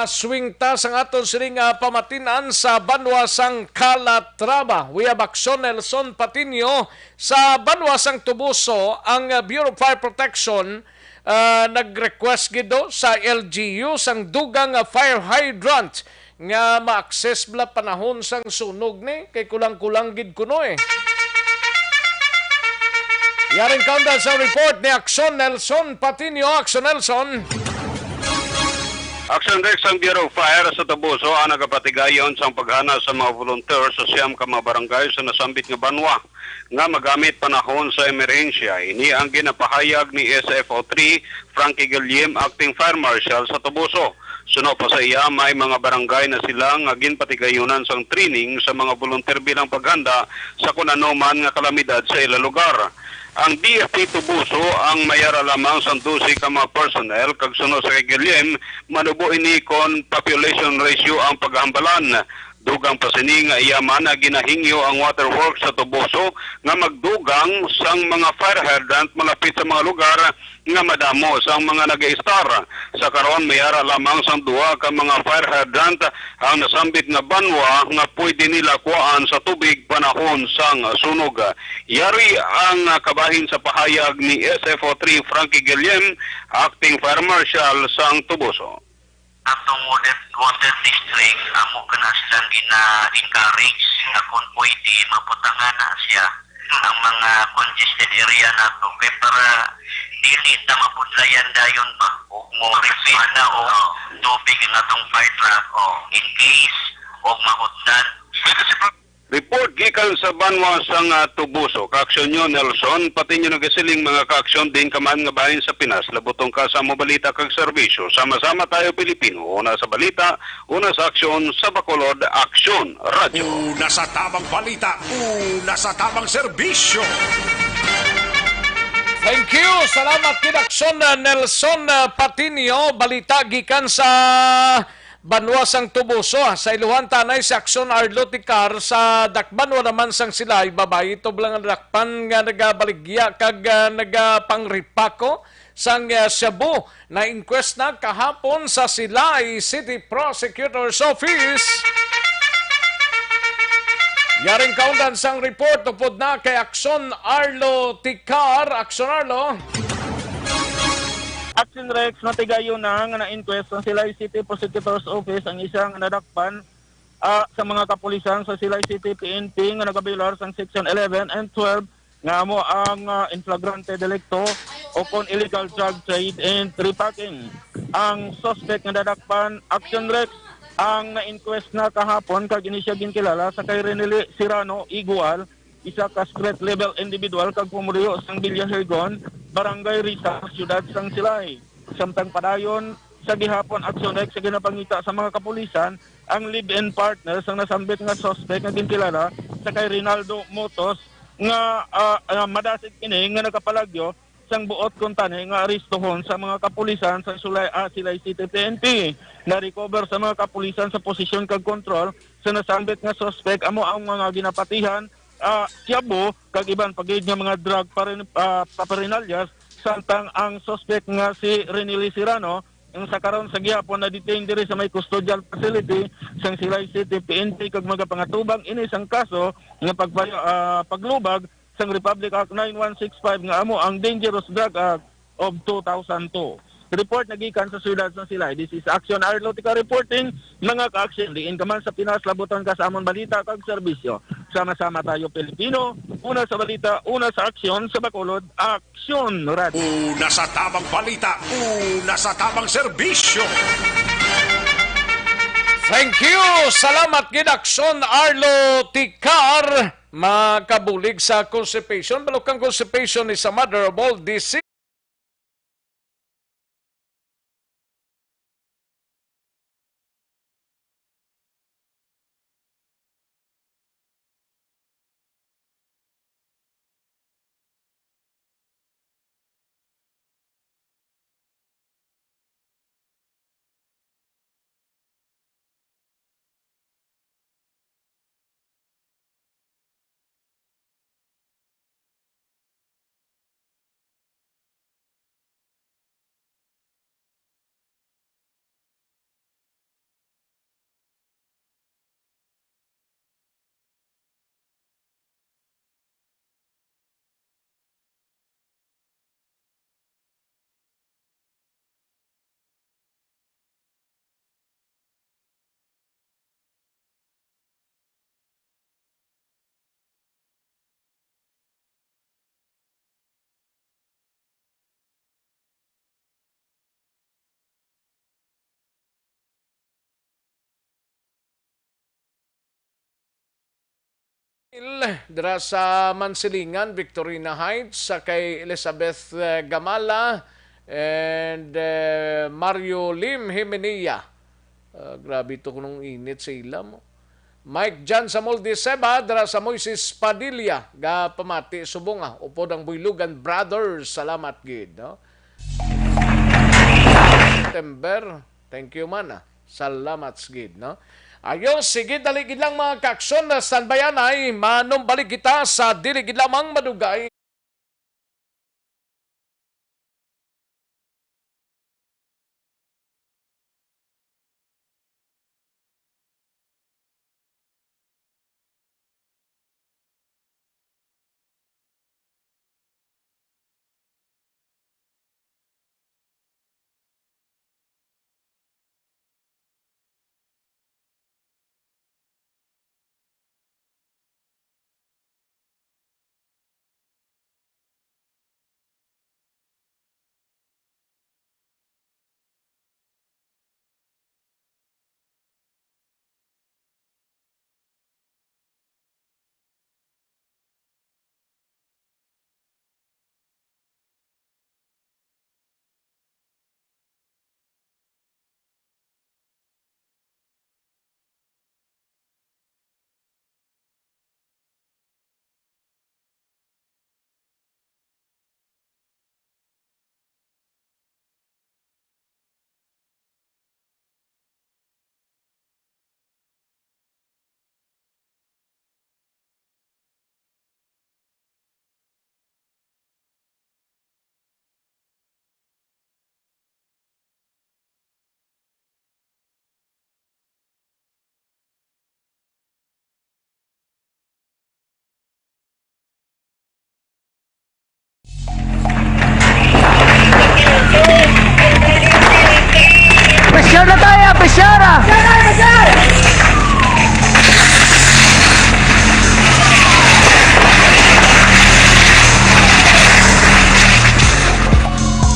Swing ta sa aton sining pamatinan sa Banwasang Calatrava. We have Aksyon Nelson Patinio sa Banwasang Tubuso. Ang Bureau of Fire Protection nag-request gido sa LGU sang dugang fire hydrant nga ma-access bla panahon sang sunog ni kay kulang-kulang gid kuno eh. Yaring kaunda sa report ni Aksyon Nelson Patinio. Aksyon Nelson. Action Rex ang Bureau of Fire sa Tabuso ang nagapatigayon sa paghana sa mga volunteer sa siyam ka mga barangay sa nasambit nga banwa nga magamit panahon sa emerhensya. Ini ang ginapahayag ni SFO3 Frankie Guillem, Acting Fire Marshal sa Tabuso. Suno pa sa iya, may mga barangay na sila nga ginpatigayunan sang training sa mga volunteer bilang paghanda sa kunanuman nga kalamidad sa ila lugar. Ang DFP Tubuso ang mayara lamang sa 12 ka mga personnel kag suno sa Guillem manubo ini kon population ratio ang paghambalan. Dugang pasining nga iyaman na ginahingyo ang waterworks sa Tubuso nga magdugang sang mga fire hydrant malapit sa mga lugar nga madamo sang mga nag-i-star. Sa karon mayara lamang sang duha ka mga fire hydrant ang nasambit nga banwa nga pwede nila kuhaan sa tubig panahon sang sunog. Yari ang kabahin sa pahayag ni SFO3 Frankie Guillem, Acting Fire Marshal sang Tubuso. atong water district amo kana silang gina-encourage na kung pwede mabutangan na siya ang mga congested area nato kay para dili ta mapudlayan dayon ba o mo refill na o tubig ang atong fire truck in case og mahutdan. Report gikan sa Banwa sang Tubuso. Kaaksyon nyo, Nelson, pati nyo nagasiling mga kaaksyon din kaman nga bahin sa Pinas. Labutong ka sa mo balita kag serbisyo. Sama-sama tayo Pilipino. Una sa balita, una sa aksyon, sa Bacolod, Aksyon Radyo. Una sa tamang balita, una sa tamang serbisyo. Thank you. Salamat kinaksyon Nelson Patinio. Balita gikan sa Banwa sang Tubuso. Sa iluhan tanay sa Aksyon Arlo Ticar sa Dakbanwa naman sang Silay. Babae ito lang ang dakpan nga nagabaligya kag nagapangripako sang Cebu na inquest na kahapon sa Silay City Prosecutor's Office. Yaring kaundan sang report upod na kay Aksyon Arlo Ticar. Aksyon Arlo. Action Rex natigayo na nga na-inquest sa Silay City Prosecutor's Office ang isang nadakpan sa mga kapulisan sa Silay City PNP nga nagabilar sang Section 11 and 12 nga amo ang in flagrante delicto o kon illegal drug trade and trafficking. Ang suspect nga nadakpan Action Rex ang na-inquest na kahapon kag ini siya ginkilala sa kay Renely Sirano Igual, isa ka street level individual kag pumuriyo sang Villahergon, Barangay Rita, Siyudad sang Silay. Samtang padayon sa gihapon Action Rex sa ginapangita sa mga kapulisan ang live-in partner sang nasambit nga suspect nga ginkilala sa kay Rinaldo Motos nga madasig kini nga nakapalagyo sang buot kuntani nga aristohon sa mga kapulisan sa Silay City PNP. Na-recover sa mga kapulisan sa posisyon kag kontrol sa nasambit nga suspect amo ang mga ginapatihan Cebu kag iban pagid nga mga drug paraphernalia samtang ang suspect nga si Renely Sirano ang sa karon sa gihapon na detain diri sa may custodial facility sang Silay City PNP kag mga pangatubang ini sang kaso nga paglubag sang Republic Act 9165 nga amo ang Dangerous Drug Act of 2002. Report nagikan sa siyudad ng Silay. This is Action Arlotica reporting. Mga ka-action, diin ka man sa Pinas, labutan ka sa amon balita kag serbisyo. Sama-sama tayo Pilipino. Una sa balita, una sa aksyon, sa Bacolod, Aksyon Radio. Una sa tamang balita, una sa tamang serbisyo. Thank you! Salamat Ginaksyon Arlo Ticar. Makabulig sa constipation. Balukang constipation is a mother of all disease. Dira sa Mansilingan, Victorina Heights, sa kay Elizabeth Gamala and Mario Lim Jimenea. Grabe ito kunong init sa ilam. Mike Jan sa Moldeseba, dira sa Moises Padilla, ga pamati subong upod ang Buylugan Brothers. Salamat gid, no? September, thank you man. Salamat gid, no? Ayos, sige, daligid lang mga kaksyon na standbayan ay manumbalik kita sa diligid lamang madugay.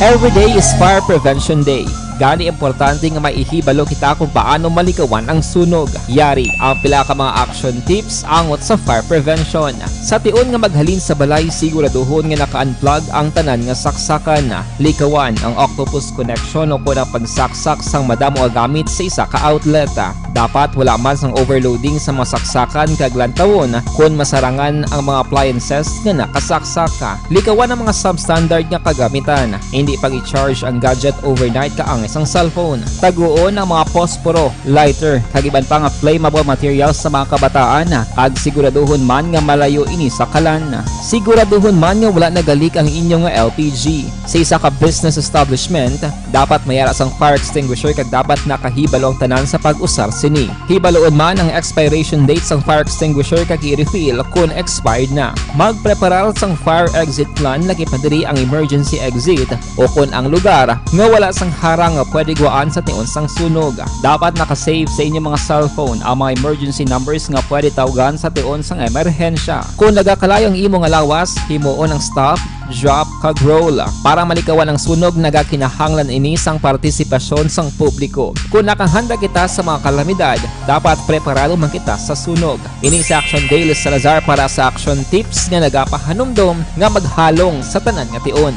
Every day is Fire Prevention Day. Gani importante nga maihibalo kita kung paano malikawan ang sunog. Yari ang pila ka mga action tips angot sa fire prevention. Sa tion nga maghalin sa balay, siguraduhon nga naka-unplug ang tanan nga saksakan. Likawan ang octopus connection o kung ang pagsaksak sang madamo nga gamit sa isa ka outlet. Dapat wala man sang overloading sa mga saksakan kag lantawon kung masarangan ang mga appliances nga nakasaksaka. Likawan ang mga substandard nga kagamitan. Hindi pag i-charge ang gadget overnight kaang isang cellphone. Taguon ang mga posporo, lighter, kag iban pa nga flammable materials sa mga kabataan. Kag siguraduhon man nga malayo ini sa kalan. Siguraduhon man nga wala nagalik ang inyong LPG. Sa isa ka business establishment, dapat mayara sang fire extinguisher kag dapat nakahibalo ang tanan sa pag-usar sini. Hibaloon man ang expiration date sang fire extinguisher kag i-refill kung expired na. Magpreparar sang fire exit plan lagi pa diri ang emergency exit o kung ang lugar nga wala sang harang nga pwede guwaan sa tion sang sunog. Dapat nakasave sa inyong mga cellphone ang mga emergency numbers nga pwede tawagan sa tion sang emerhensya. Kung nagakalayo ang imong lawas, himuon ang stop, drop, kag roll. Para malikawan ang sunog, nagakinahanglan ini sang partisipasyon sang publiko. Kung nakahanda kita sa mga kalamidad, dapat preparado man kita sa sunog. Ini sa Action Daily Salazar para sa action tips nga nagapahanumdom nga maghalong sa tanan nga tion.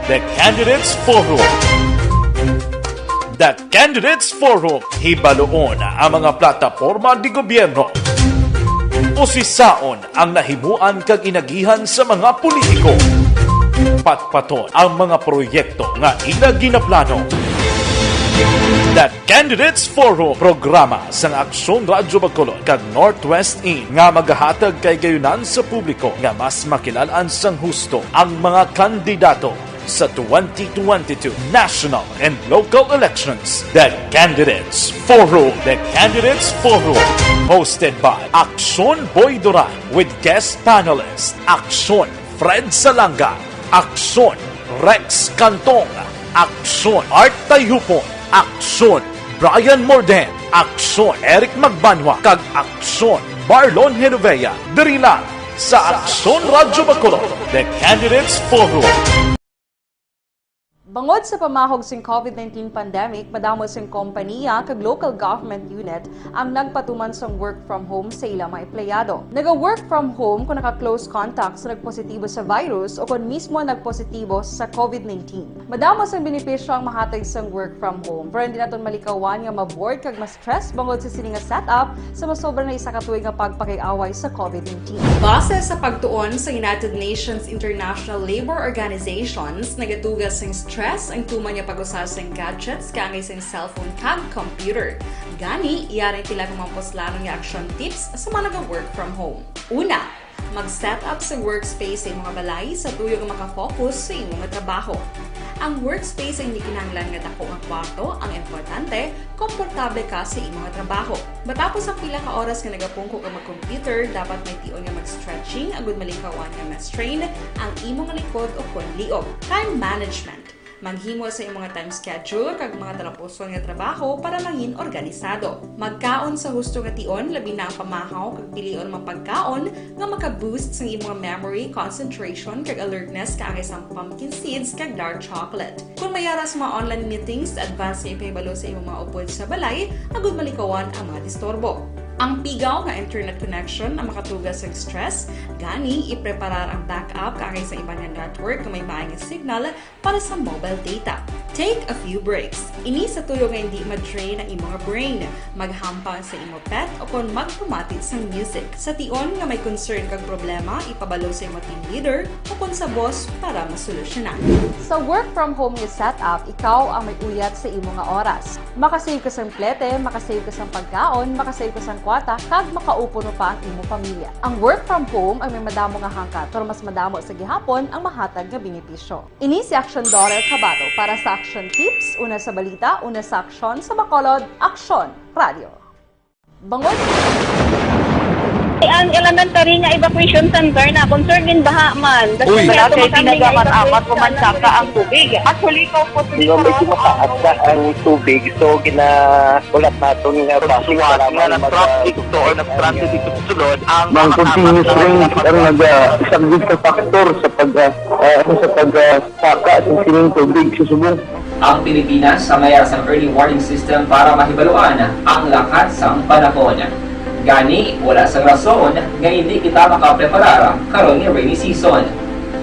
The Candidates Forum. The Candidates Forum. Hibaloon ang mga plataporma di gobyerno. Usisaon ang nahimuan kag inagihan sa mga politiko. Patpaton ang mga proyekto nga ila ginaplano. The Candidates Forum, programa sang Aksyon Radyo Bacolod kag Northwest In nga magahatag kay gayunan sa publiko nga mas makilalan sang husto ang mga kandidato sa 2022 national and local elections. The Candidates Forum. The Candidates Forum. Hosted by Aksyon Boy Duran with guest panelists Aksyon Fred Salanga, Aksyon Rex Cantong, Aksyon Art Tayupon, Aksyon Brian Morden, Aksyon Eric Magbanwa, kag Aksyon Marlon Genovea. Diri lang sa Aksyon Radyo Bacolod. The Candidates Forum. Bangod sa pamahog sing COVID-19 pandemic, madamo sing kompanya kag local government unit ang nagpatuman sang work from home sa ilang mga empleyado. Naga-work from home kung naka-close contact sa nagpositibo sa virus o kung mismo nagpositibo sa COVID-19. Madamo sang benepisyo ang mahatag sang work from home, pero hindi naton malikawan nga ma-bored kag ma-stress bangod sa sini nga setup sa masobra na isa ka tuig nga pagpakiaway sa COVID-19. Base sa pagtuon sa United Nations International Labor Organizations, nagatugas sing stress ang tuman niya pag-usar sa gadgets kaangay sa cellphone kag computer. Gani, iyaring tila kung mga poslanong nga action tips sa mga nag-work from home. Una, mag-set up sa workspace sa mga balay sa tuyo nga makafocus sa imong trabaho. Ang workspace ay hindi kinahanglan nga dako nga kwarto, ang importante, komportable ka sa imong trabaho. Matapos ang pila ka oras nga nagapungko ka mag-computer, dapat may tion nga mag-stretching agud malikawan nga ma-strain ang imong likod o kon liog. Time management. Maghimo sa imong time schedule kag mga talapuson nga trabaho para maging organisado. Magkaon sa husto nga tion, labi na ang pamahaw kag pilion mga pagkaon nga maka-boost sa imong memory, concentration kag alertness kaangay sa pumpkin seeds kag dark chocolate. Kung mayara sa mga online meetings, advance nga ipahibalo sa imong mga upod sa balay, agud malikawan ang mga disturbo. Ang pigaw nga internet connection ang makatugas sa stress, gani ipreparar ang backup kaangay sa ibang network na may maayong signal para sa mobile data. Take a few breaks. Ini sa tuyo nga hindi ma-drain ang imong brain, maghampang sa imong pet o kung magpumatid sa music. Sa tion nga may concern kag problema, ipabalo sa imong team leader o kung sa boss para masolusyonan. Sa work from home nga setup, ikaw ang may uyat sa imong nga oras. Makasave ka sa plete, makasave ka sa pagkaon, makasave ka sa kwata, kag makaupo no pa ang imong pamilya. Ang work from home ay may madamo nga hangkat, pero mas madamo sa gihapon ang mahatag nga benepisyo. Ini si Action Daughter Cabato para sa Action Tips, una sa balita, una sa aksyon sa Bacolod, Aksyon Radio. Bangod Ang elementary nga evacuation center na concerned din baha man. Uy, kaya pinagaman-amat ko man saka ang tubig. Actually, ikaw po siguro medyo mataas na ang tubig. So, ulat natin nga pasiwala nga ng traffic to or nag-traffic dito sunod. Ang continuous rain ang isang good factor sa pagsaka ng sining tubig sa subong. Ang Pilipinas sa mayroon sa early warning system para mahibaluan ang lakas sa panahon. Gani, wala sa rason nga hindi kita makapreparar karon nga rainy season.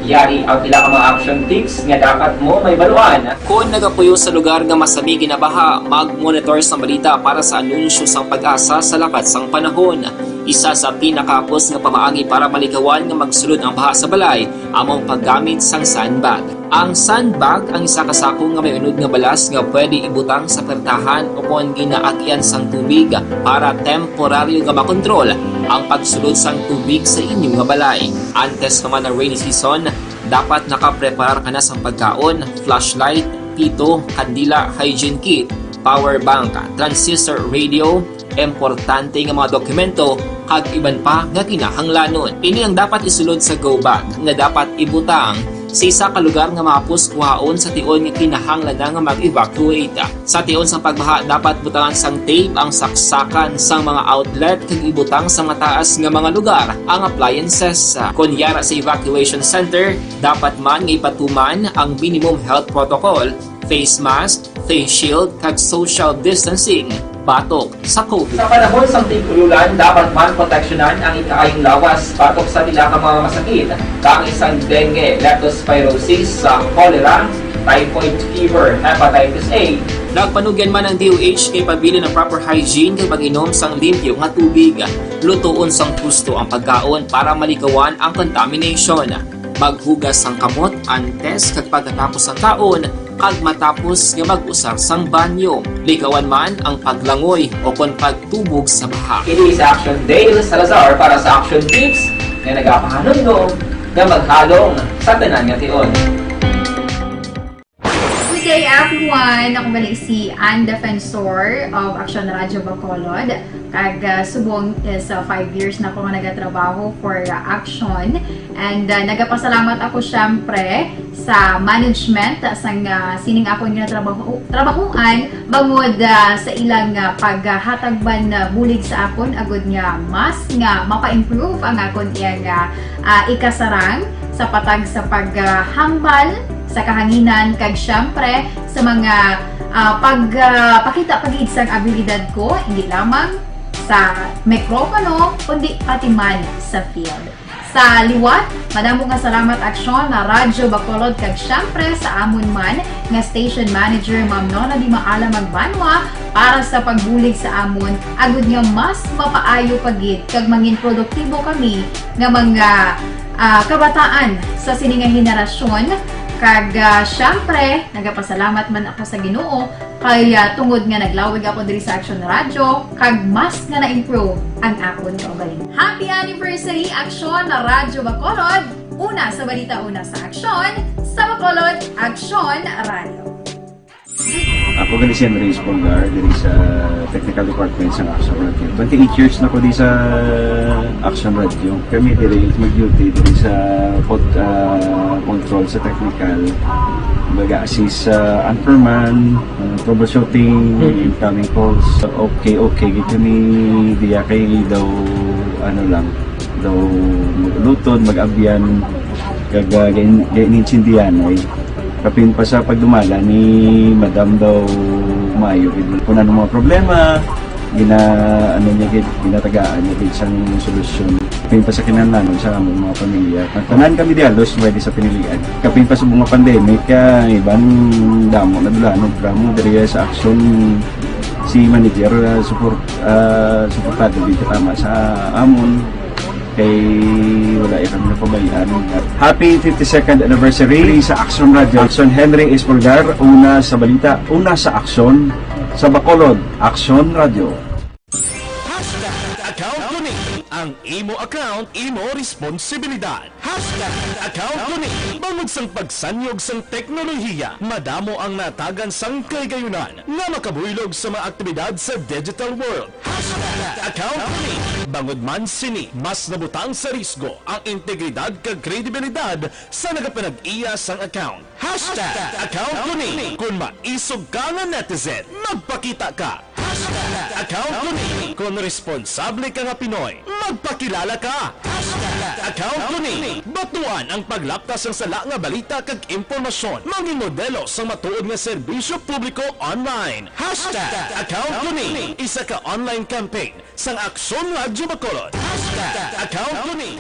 Yari ang pila ka mga action tips nga dapat mo may baluan. Kung nagapuyo sa lugar nga masabi ginabaha, mag-monitor sa balita para sa anunsyo sang pag-asa sa lakat sang panahon. Isa sa pinakapos nga pamaagi para maligawan nga magsulod ang baha sa balay, among paggamit sang sandbag. Ang sandbag ang isa ka sako nga may unod nga balas nga pwede ibutang sa pertahan o kung ginaagyan sang tubig para temporaryo nga makontrol ang pagsulod sang tubig sa inyong nga balay. Antes naman ng rainy season, dapat nakaprepare ka na sang pagkaon, flashlight, pito, kandila, hygiene kit, power bank, transistor radio, importante nga mga dokumento kag iban pa nga kinahanglanon. Ini ang dapat isulod sa go bag nga dapat ibutang sa isa ka lugar nga mapus kuhaon sa tion nga kinahanglan nga mag-evacuate. Sa tion sa pagbaha dapat butangan sang tape ang saksakan sang mga outlet kag ibutang sa mataas nga mga lugar ang appliances. Kunyara sa evacuation center, dapat man nga ipatuman ang minimum health protocol, face mask, face shield kag social distancing batok sa COVID. Sa panahon sa tig-ululan, dapat man proteksyonan ang ikaayong lawas batok sa pila ka mga masakit, kang isang dengue, leptospirosis, cholera, typhoid fever, hepatitis A. Nagpanugyan man ang DOH kay pabili ng proper hygiene kay pag-inom sang limpyo nga tubig. Lutuon sang gusto ang pagkaon para malikawan ang contamination. Maghugas sang kamot antes kag pagkatapos ang kaon kag matapos nga mag-usar sang banyo. Likawan man ang paglangoy o kon pagtubog sa baha. Kini sa Action Day sa Salazar para sa action tips nga nagapahanundong nga maghalong sa tanan nga tion. Good day everyone! Ako balik si Ann Defensor of Action Radio Bacolod. Kag subong is 5 years na ako nga nagatrabaho for Action. And nagapasalamat ako syempre sa management sang sining ako nga trabahuan bangod sa ilang paghatagban bulig sa akon agud nga mas nga mapa-improve ang akon iyang ikasarang sa patag sa paghambal sa kahanginan kag syempre sa mga pakita pagid sang abilidad ko hindi lamang sa mikropono kundi pati man sa field. Sa liwat, madamo nga salamat Aksyon na Radyo Bacolod kag syempre sa amon man nga station manager Ma'am Nona Di Maala Magbanwa para sa pagbulig sa amon agud nga mas mapaayo pagid kag mangin produktibo kami nga mga kabataan sa sining nga henerasyon. Kag syempre, nagapasalamat man ako sa Ginoo kay tungod nga naglawig ako diri sa Action Radio kag mas nga na-improve ang akon kaugalingon. Happy anniversary Action na Radyo Bacolod! Una sa balita, una sa Action, sa Bacolod, Action Radio. Ako gani si Andres Polgar diri sa Technical Department sa Action Radio. 28 years na ko di sa Action Radio. Kami diri mag-duty diri sa control sa technical. Mag-assist sa anchorman, troubleshooting, incoming calls. Okay, gito ni diya kay daw daw maglutod, mag-abyan, kag ganinsindihan ay kapin pa sa pagdumala ni Madam daw Mayo kung ano mga problema ginatagaan niya isang solusyon kapin pa sa kinahanglan sa among mga pamilya tanan kami dialos pwede sa pinilian kapin pa sa mga pandemic ibang damo na dulanon programo diri sa Action si manager suportado dito tama sa amon kay wala kami napabayaan. Happy 52nd anniversary sa Action Radio. Action Henry Espolgar, una sa balita, una sa Action, sa Bacolod, Action Radio. Ang imo account, imo responsibilidad. #account ko ni. Bangod sang pagsanyog sang teknolohiya, madamo ang natagan sang kaygayunan nga makabuylog sa mga aktibidad sa digital world. #account ko ni. Bangod man sini, mas nabutang sa risgo ang integridad kag kredibilidad sa nagapanag-iya sang account. #account ko ni. Kung maisog ka nga netizen, magpakita ka. #account ko ni. Kung responsable ka nga Pinoy, magpakilala ka. #account ko ni. Batuan ang paglaptas ng sala nga balita kag impormasyon. Maging modelo sa matuod nga serbisyo publiko online. #account ko ni. Isa ka online campaign sang Aksyon Radyo Bacolod. #account ko ni.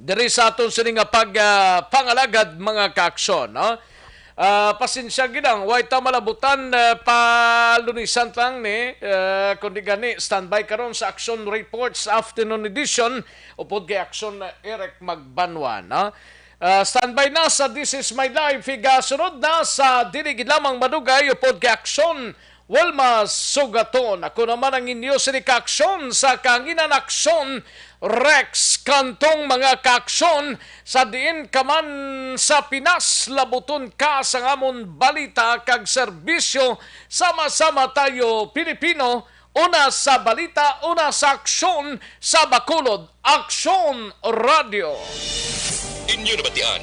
Diri sa aton sini nga pangalagad mga kaaksyon, no? Pasensya gidang way ta malabutan palunisan lang ni kundi gani standby karon sa Action Reports Afternoon Edition upod kay Action Eric Magbanwa, no? Standby na sa This Is My Life, sunod na sa dili gid lamang madugay upod kay Action Wilma Sugaton. Ako naman ang inyo sini kaaksyon sa Kanginan Aksyon Rex kantong mga kaaksyon sa diin kaman sa Pinas, labuton ka sa ngamon balita kag serbisyo. Sama-sama tayo Pilipino, una sa balita, una sa aksyon sa Bacolod. Aksyon Radio. Inyo nabatian